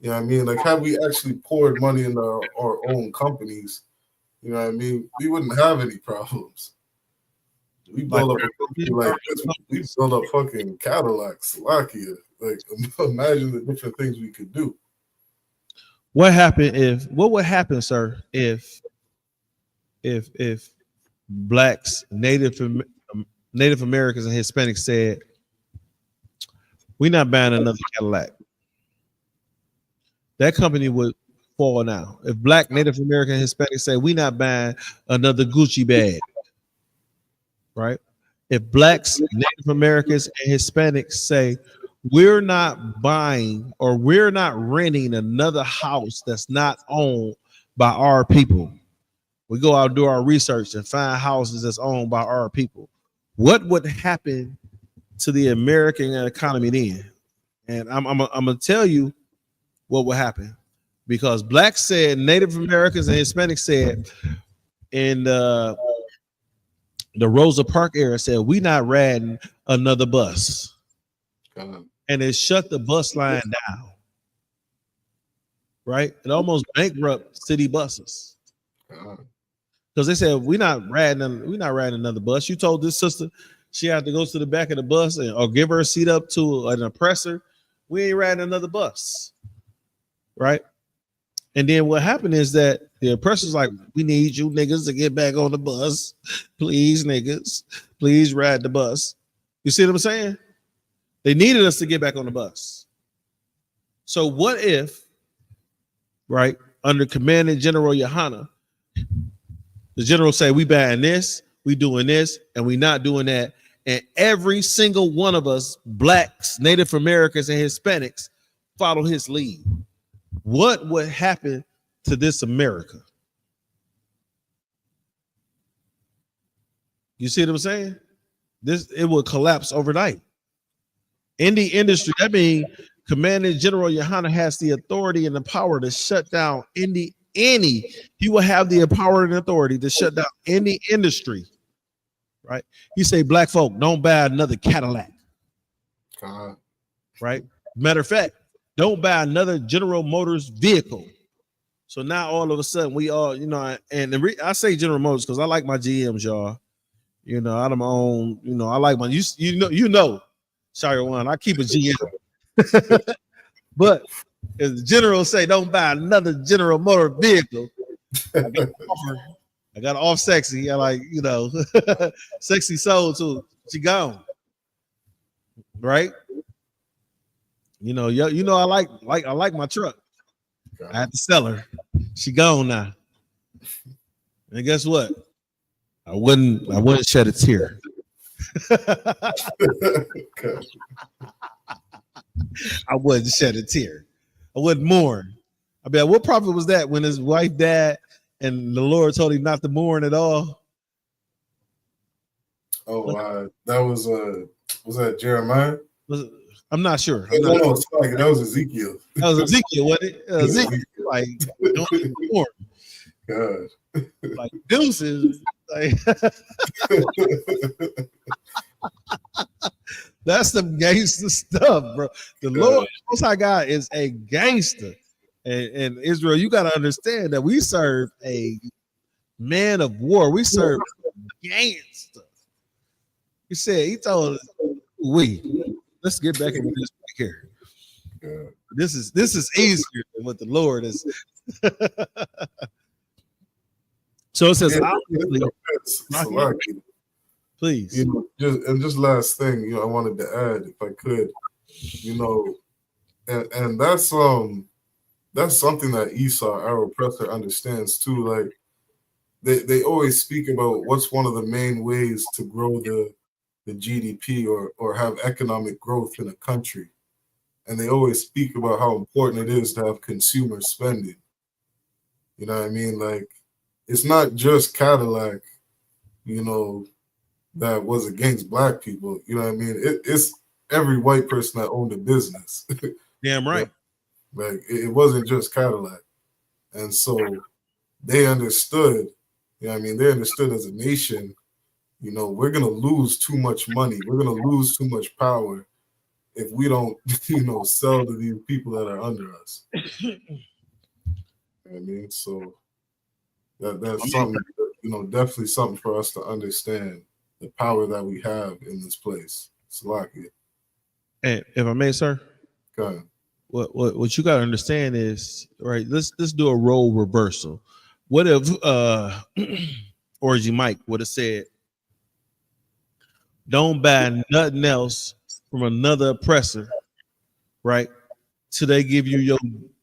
You know what I mean? Like, had we actually poured money into our own companies, you know what I mean, we wouldn't have any problems. We build up a company like this. We build up fucking Cadillacs, Slovakia. Like, imagine the different things we could do. What would happen, sir, if blacks, Native Americans, and Hispanics said, we're not buying another Cadillac? That company would fall now. If black, Native American, and Hispanics say, we're not buying another Gucci bag, right? If blacks, Native Americans, and Hispanics say, we're not buying or we're not renting another house that's not owned by our people. We go out and do our research and find houses that's owned by our people. What would happen to the American economy then? And I'm gonna tell you what would happen, because blacks said, Native Americans and Hispanics said in the Rosa Parks area said, we not riding another bus. And it shut the bus line down. Right? It almost bankrupt city buses. Because they said, we're not riding another bus. You told this sister she had to go to the back of the bus or give her a seat up to an oppressor. We ain't riding another bus. Right? And then what happened is that the oppressor's like, we need you niggas to get back on the bus. Please, niggas. Please ride the bus. You see what I'm saying? They needed us to get back on the bus. So what if, right, under Commanding General Yohana, the general say, we buying this, we doing this, and we not doing that. And every single one of us, blacks, Native Americans, and Hispanics, follow his lead. What would happen to this America? You see what I'm saying? It would collapse overnight. In the industry, that means Commanding General Yohana has the authority and the power to shut down he will have the power and authority to shut down any industry, right? He say, black folk, don't buy another Cadillac, right? Matter of fact, don't buy another General Motors vehicle. So now all of a sudden we all, you know, and I say General Motors because I like my GMs, y'all. You know, I don't own, you know, I like my, you know, sorry, one, I keep a GM. But if the general say don't buy another General Motor vehicle, I got off sexy. I like, you know, sexy soul too. She gone, right? You know, I like my truck. I had to sell her. She gone now. And guess what? I wouldn't shed a tear. I wouldn't shed a tear. I wouldn't mourn. I mean, what prophet was that when his wife died and the Lord told him not to mourn at all? Oh, that was that Jeremiah? I'm not sure. No, that was Ezekiel. That was Ezekiel, wasn't it? Ezekiel, like, don't even mourn. God. Like deuces. Like, that's some gangster stuff, bro. The Lord, Most High God, is a gangster. And Israel, you got to understand that we serve a man of war. We serve a gangster. He told us, let's get back into this right here. Yeah. This is easier than what the Lord is. So it says, please. You know, just last thing, you know, I wanted to add, if I could, you know, and that's something that Esau, our oppressor, understands too. Like they always speak about what's one of the main ways to grow the GDP or have economic growth in a country. And they always speak about how important it is to have consumer spending. You know what I mean? Like, it's not just Cadillac, you know, that was against black people. You know what I mean? It's every white person that owned a business. Damn right. Like it wasn't just Cadillac. And so they understood, you know what I mean? They understood as a nation, you know, we're going to lose too much money. We're going to lose too much power if we don't, you know, sell to these people that are under us. You know what I mean? So that's something, you know, definitely something for us to understand the power that we have in this place. Salakia. And if I may, sir, Go ahead. What you gotta understand is, right, let's do a role reversal. What if Orgy Mike would have said, don't buy nothing else from another oppressor, right? Till they give you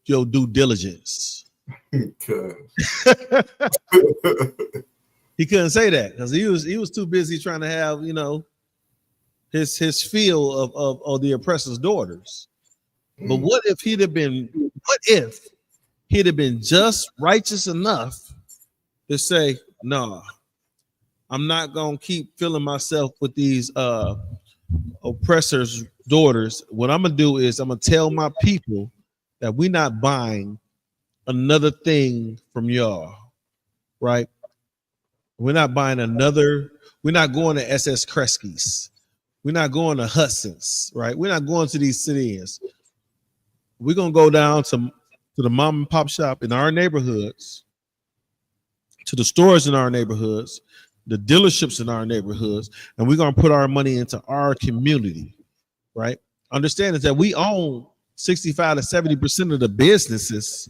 your due diligence. He couldn't say that because he was too busy trying to have, you know, his feel of the oppressor's daughters. But what if he'd have been just righteous enough to say, no, I'm not gonna keep filling myself with these oppressors' daughters. What I'm gonna do is I'm gonna tell my people that we're not buying another thing from y'all, right? We're not buying another, we're not going to SS Kresge's, we're not going to Hudson's, right? We're not going to these cities. We're gonna go down to the mom and pop shop in our neighborhoods, to the stores in our neighborhoods, the dealerships in our neighborhoods, and we're gonna put our money into our community, right? Understand is that we own 65 to 70% of the businesses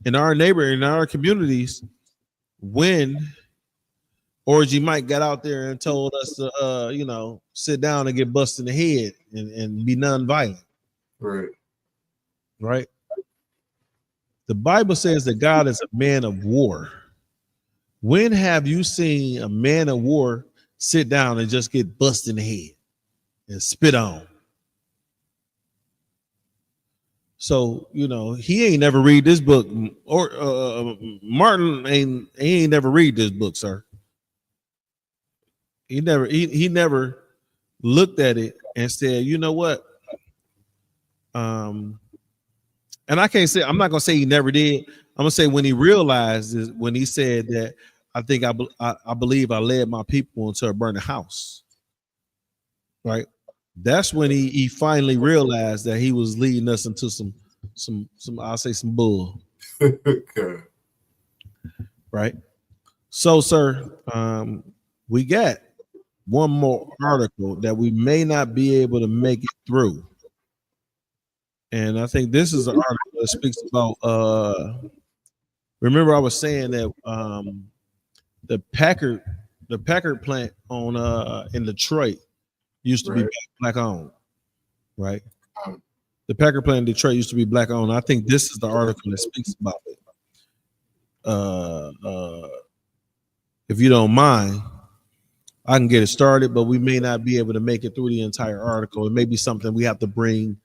in our communities. When Orgy Mike got out there and told us to you know, sit down and get busted in the head and be nonviolent. Right. The Bible says that God is a man of war. When have you seen a man of war sit down and just get busted in the head and spit on? So, you know, he ain't never read this book, or Martin ain't never read this book, sir. He never looked at it and said, you know what? And I can't say, I'm not gonna say he never did. I'm gonna say when he realized is when he said that I believe I led my people into a burning house. Right. That's when he finally realized that he was leading us into some I'll say some bull. Okay. Right. So, sir, we got one more article that we may not be able to make it through. And I think this is an article that speaks about remember I was saying that the Packard plant on in Detroit used to be black owned, right? The Packard plant in Detroit used to be black owned. I think this is the article that speaks about it. If you don't mind, I can get it started, but we may not be able to make it through the entire article. It may be something we have to bring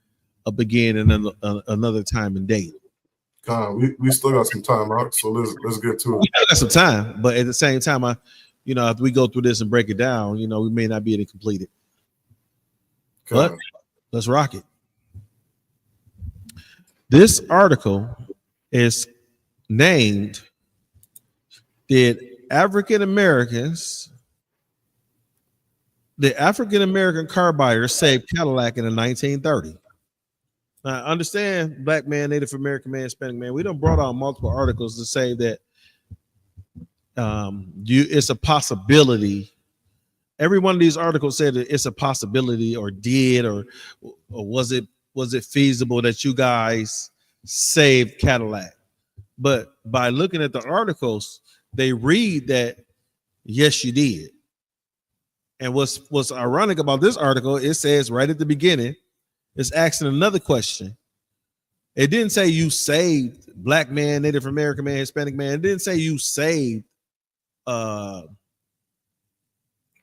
up again in another time and date. We still got some time, Rock, so let's get to it. We got some time, but at the same time, after we go through this and break it down, we may not be able to complete it. But let's rock it. This article is named, the African American car buyers saved Cadillac in the 1930s. Now, understand, Black man, Native American man, Hispanic man, we done brought out multiple articles to say that it's a possibility. Every one of these articles said that it's a possibility, or was it feasible that you guys saved Cadillac? But by looking at the articles, they read that yes, you did. And what's ironic about this article, it says right at the beginning, it's asking another question. It didn't say you saved Black man, Native American man, Hispanic man. It didn't say you saved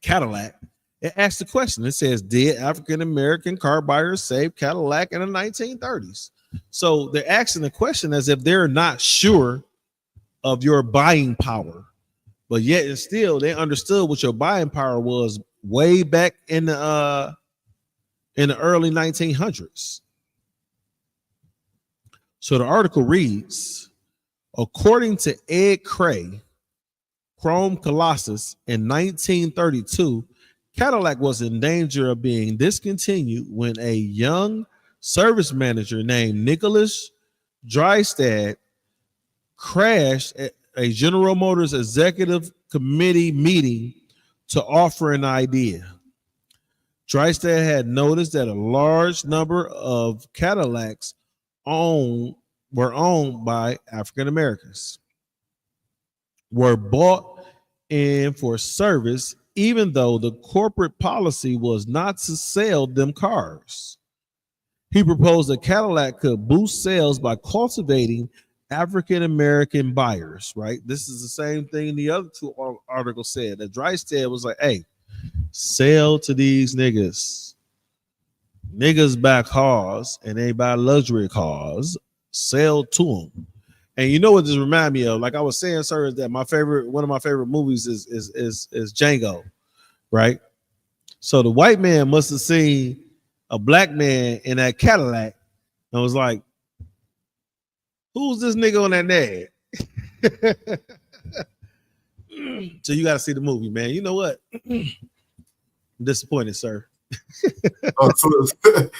Cadillac. It asked the question. It says, did African American car buyers save Cadillac in the 1930s? So they're asking the question as if they're not sure of your buying power. but yet and still they understood what your buying power was way back in the early 1900s. So the article reads, according to Ed Cray, Chrome Colossus in 1932, Cadillac was in danger of being discontinued when a young service manager named Nicholas Drystad crashed at a General Motors executive committee meeting to offer an idea. Drystad had noticed that a large number of Cadillacs were owned by African Americans, were bought in for service, even though the corporate policy was not to sell them cars. He proposed that Cadillac could boost sales by cultivating African American buyers, right? This is the same thing the other two articles said. That Drystad was like, hey, sell to these niggas. Niggas buy cars and they buy luxury cars. Sell to them. And you know what this remind me of? Like I was saying, sir, is that one of my favorite movies is Django, right? So the white man must have seen a black man in that Cadillac and was like, who's this nigga on that nag? So you got to see the movie, man. You know what? I'm disappointed, sir. No, so like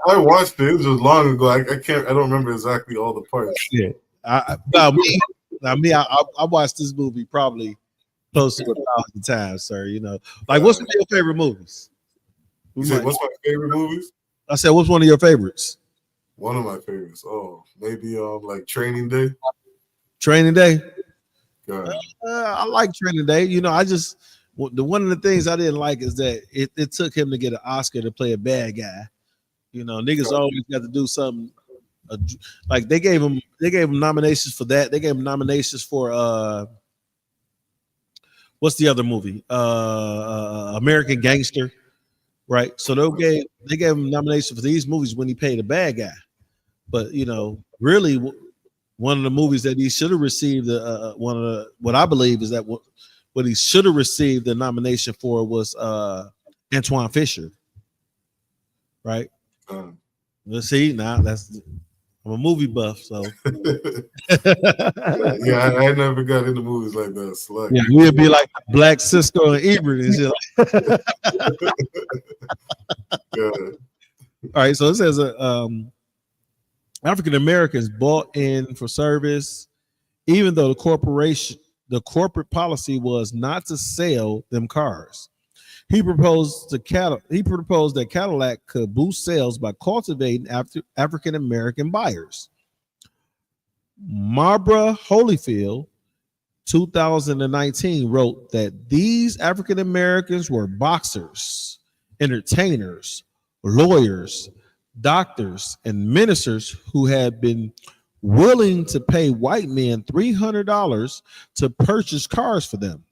I watched it. It was just long ago. I don't remember exactly all the parts. Yeah, I watched this movie probably close to 1,000 times, sir. You know, like what's one of your favorite movies? You said, what's my favorite movies? I said, what's one of your favorites? One of my favorites. Oh, maybe like Training Day. Training Day. I like Training Day. You know, one of the things I didn't like is that it took him to get an Oscar to play a bad guy. You know, niggas always got to do something. Like they gave him nominations for that. They gave him nominations for what's the other movie? American Gangster, right? So they gave him nominations for these movies when he played a bad guy. But you know, really, one of the movies that he should have received what I believe is that what he should have received the nomination for was Antoine Fisher, right? Let's see. Now I'm a movie buff, so yeah, I never got into movies like that. So like, yeah, we'd be like Black Cisco and Ebert and shit. Yeah. All right, so it says African Americans bought in for service, even though the corporate policy was not to sell them cars. He proposed that Cadillac could boost sales by cultivating African American buyers. Marbra Holyfield, 2019, wrote that these African Americans were boxers, entertainers, lawyers, doctors, and ministers who had been willing to pay white men $300 to purchase cars for them.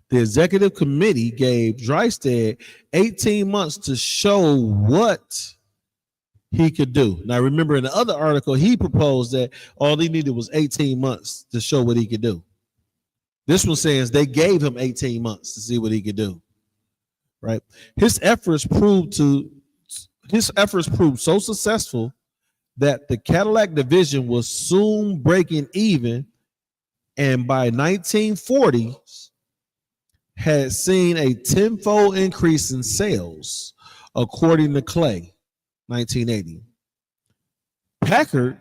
The executive committee gave Drystad 18 months to show what he could do. Now, remember in the other article, he proposed that all he needed was 18 months to show what he could do. This one says they gave him 18 months to see what he could do. Right? His efforts proved so successful that the Cadillac division was soon breaking even, and by 1940s had seen a tenfold increase in sales, according to Clay, 1980. Packard,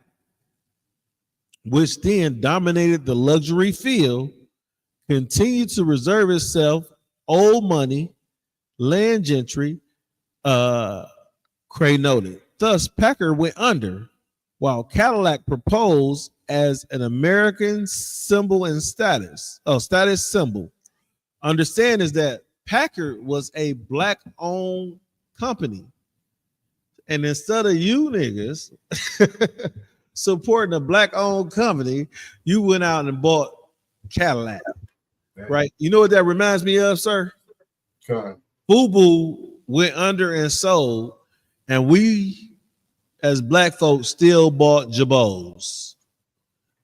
which then dominated the luxury field, continued to reserve itself old money, land gentry, Cray noted. Thus, Packard went under, while Cadillac proposed as an American symbol and status symbol. Understand is that Packard was a black-owned company. And instead of you niggas supporting a black-owned company, you went out and bought Cadillac, right? You know what that reminds me of, sir? FUBU went under and sold, and we, as black folks, still bought Jabos.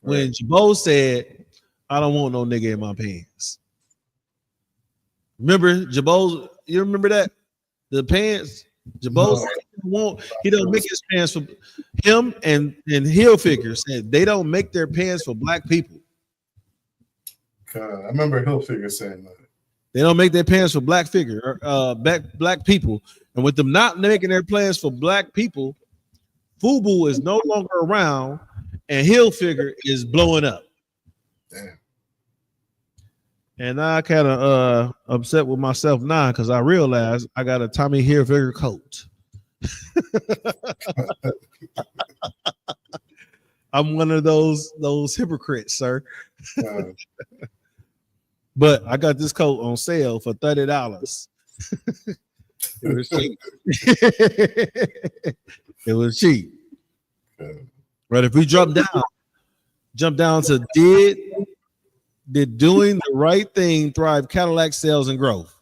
When Jabos said, I don't want no nigga in my pants. Remember Jabos? You remember that? The pants? Jabos he don't make his pants for him and Hill Figure said they don't make their pants for black people. I remember Hilfiger saying that. They don't make their pants for black black people. And with them not making their plans for black people, FUBU is no longer around and Hill Figure is blowing up. Damn. And I kind of upset with myself now because I realized I got a Tommy Hilfiger coat. I'm one of those hypocrites, sir. But I got this coat on sale for $30. It was cheap. It was cheap. But if we jump down to did doing the right thing thrive Cadillac sales and growth?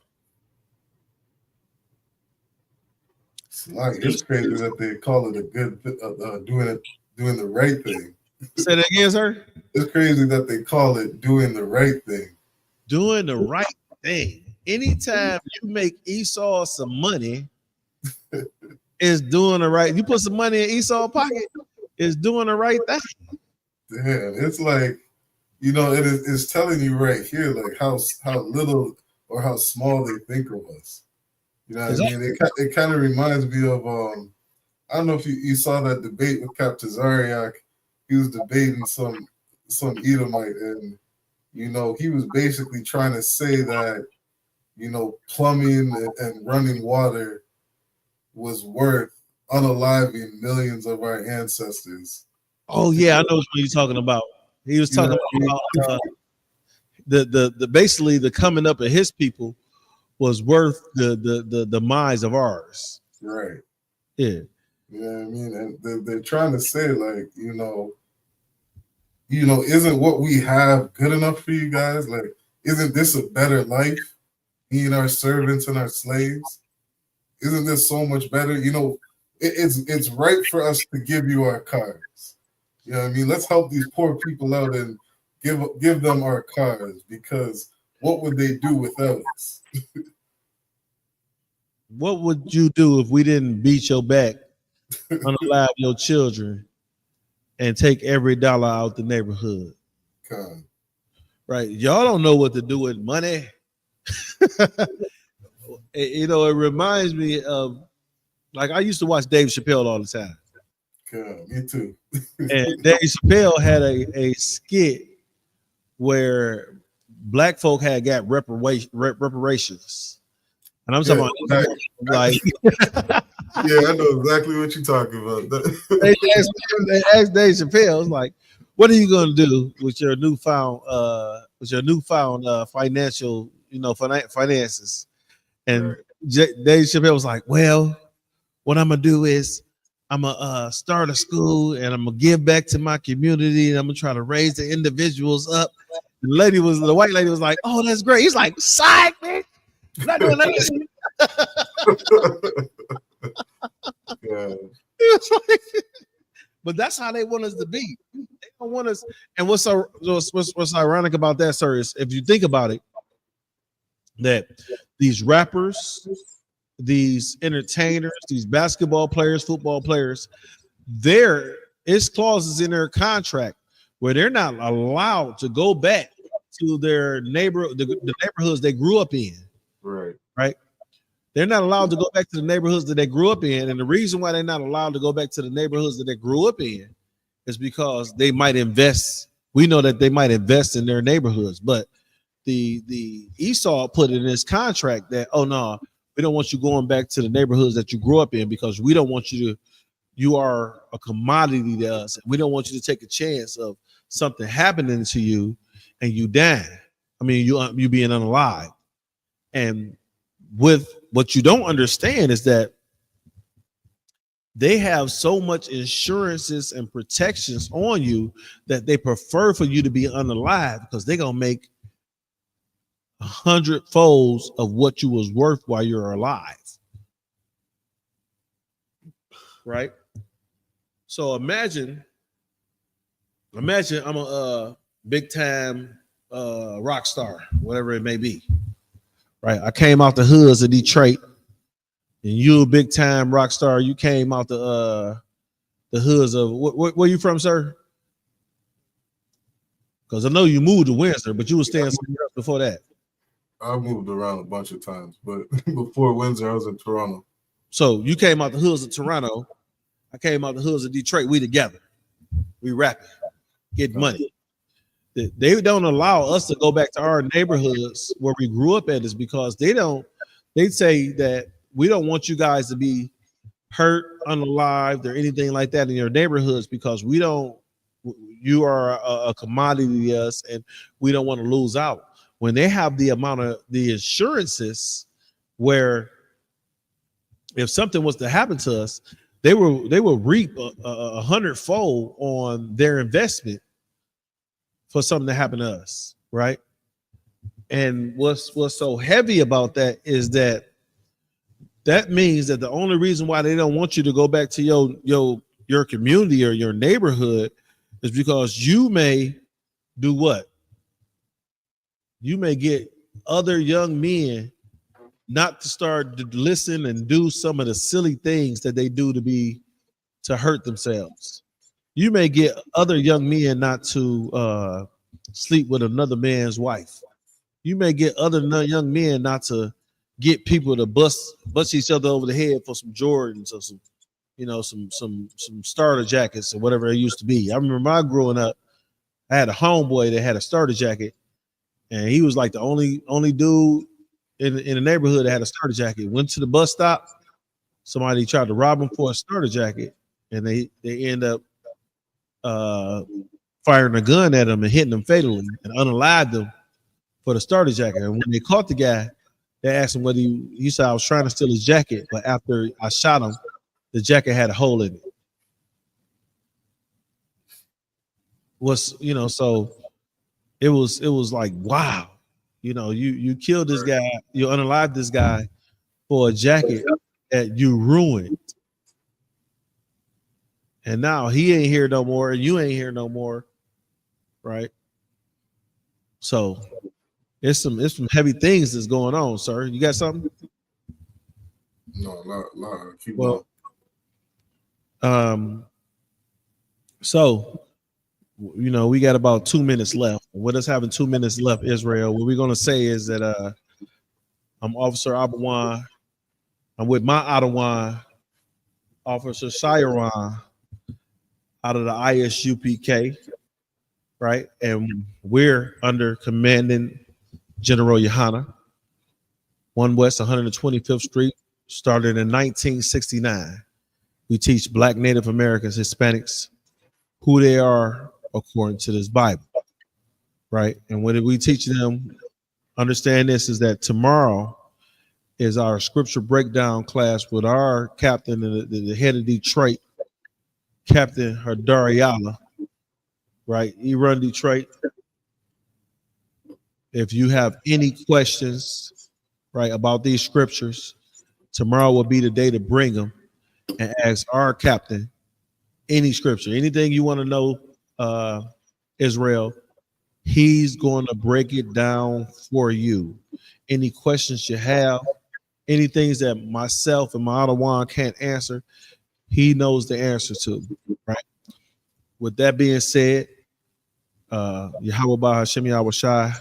It's crazy that they call it a good doing the right thing. Say that again, sir. It's crazy that they call it doing the right thing. Doing the right thing. Anytime you make Esau some money, it's doing the right. You put some money in Esau's pocket, it's doing the right thing. Damn, it's like, it's telling you right here, like how little or how small they think of us. You know what I mean? It kind of reminds me of I don't know if you saw that debate with Captain Zariak. He was debating some Edomite, and he was basically trying to say that plumbing and running water was worth unaliving millions of our ancestors. Oh yeah, I know what you're talking about. He was talking about the basically the coming up of his people was worth the demise of ours. Right. Yeah. You know what I mean? And they're trying to say, like, isn't what we have good enough for you guys? Like, isn't this a better life? Being our servants and our slaves? Isn't this so much better? It's right for us to give you our cars. You know what I mean? Let's help these poor people out and give them our cars, because what would they do without us? What would you do if we didn't beat your back, unalive your children, and take every dollar out the neighborhood? God. Right. Y'all don't know what to do with money. It reminds me of, like, I used to watch Dave Chappelle all the time. God, me too. And Dave Chappelle had a skit where black folk had got reparations. And I'm talking about, like, yeah, I know exactly what you're talking about. they asked Dave Chappelle, was like, what are you going to do with your newfound financial, finances? And Dave Chappelle was like, well, what I'm going to do is I'm going to start a school, and I'm going to give back to my community, and I'm going to try to raise the individuals up. The white lady was like, oh, that's great. He's like, psych, man. Not doing that. But that's how they want us to be. They don't want us. And what's ironic about that, sir, is if you think about it, that these rappers, these entertainers, these basketball players, football players, there is clauses in their contract where they're not allowed to go back to their the neighborhoods they grew up in. Right. They're not allowed to go back to the neighborhoods that they grew up in. And the reason why they're not allowed to go back to the neighborhoods that they grew up in is because they might invest. We know that they might invest in their neighborhoods, but the Esau put in his contract that, oh no, we don't want you going back to the neighborhoods that you grew up in, because we don't want you are a commodity to us. We don't want you to take a chance of something happening to you and you dying. I mean, you being unalive. And with what you don't understand is that they have so much insurances and protections on you that they prefer for you to be unalive, because they're gonna make 100 folds of what you was worth while you're alive. Right? So imagine I'm a big time rock star, whatever it may be. Right? I came out the hoods of Detroit, and you a big time rock star. You came out the hoods of where you from, sir? Because I know you moved to Windsor, but you were staying somewhere else before that. I moved around a bunch of times, but before Windsor, I was in Toronto. So you came out the hoods of Toronto. I came out the hoods of Detroit. We together. We rapping, get money. They don't allow us to go back to our neighborhoods where we grew up at, is because they say that we don't want you guys to be hurt, unalived, or anything like that in your neighborhoods, because you are a commodity to us, and we don't want to lose out. When they have the amount of the insurances where if something was to happen to us, they will reap a hundredfold on their investment for something to happen to us, right? And what's so heavy about that is that means that the only reason why they don't want you to go back to your community or your neighborhood is because you may do what? You may get other young men not to start to listen and do some of the silly things that they do to hurt themselves. You may get other young men not to sleep with another man's wife. You may get other young men not to get people to bust each other over the head for some Jordans or some starter jackets or whatever it used to be. I remember my growing up, I had a homeboy that had a starter jacket, and he was like the only dude in the neighborhood that had a starter jacket. Went to the bus stop, somebody tried to rob him for a starter jacket, and they end up firing a gun at him and hitting him fatally and unalived him for the starter jacket. And when they caught the guy, they asked him what he said, I was trying to steal his jacket, but after I shot him, the jacket had a hole in it. So it was like, wow, you killed this guy, you unalived this guy for a jacket that you ruined. And now he ain't here no more, and you ain't here no more, right? So it's some heavy things that's going on, sir. You got something? No, not keep going. So we got about 2 minutes left. With us having 2 minutes left, Israel, what we're gonna say is that I'm Officer Abawan. I'm with my Ottawa Officer Shairan out of the ISUPK, right? And we're under Commanding General Yohana, 1 West 125th Street, started in 1969. We teach Black, Native Americans, Hispanics who they are according to this Bible, right? And what we teach them, understand this, is that tomorrow is our scripture breakdown class with our captain, the head of Detroit, Captain Hadariala, right? He run Detroit. If you have any questions, right, about these scriptures, tomorrow will be the day to bring them and ask our captain any scripture, anything you want to know, Israel. He's going to break it down for you. Any questions you have, any things that myself and my Ottawa can't answer, he knows the answer to, right? With that being said, Yahweh Ba Hashem Yahweh Shai,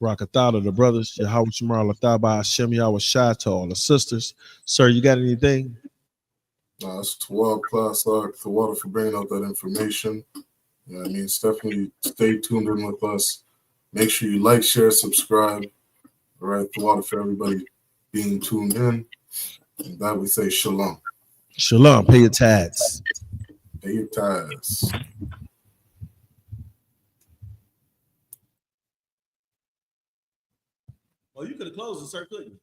Rakatha to the brothers, Yahweh Shemar Latha Hashem Yahweh Shai to all the sisters. Sir, you got anything? It's 12 class to water for bringing out that information. I mean, definitely stay tuned in with us. Make sure you like, share, subscribe. All right, the water for everybody being tuned in. And that we say shalom. Shalom. Pay your tithes. Pay your tithes. Oh, you could have closed it, sir, couldn't you?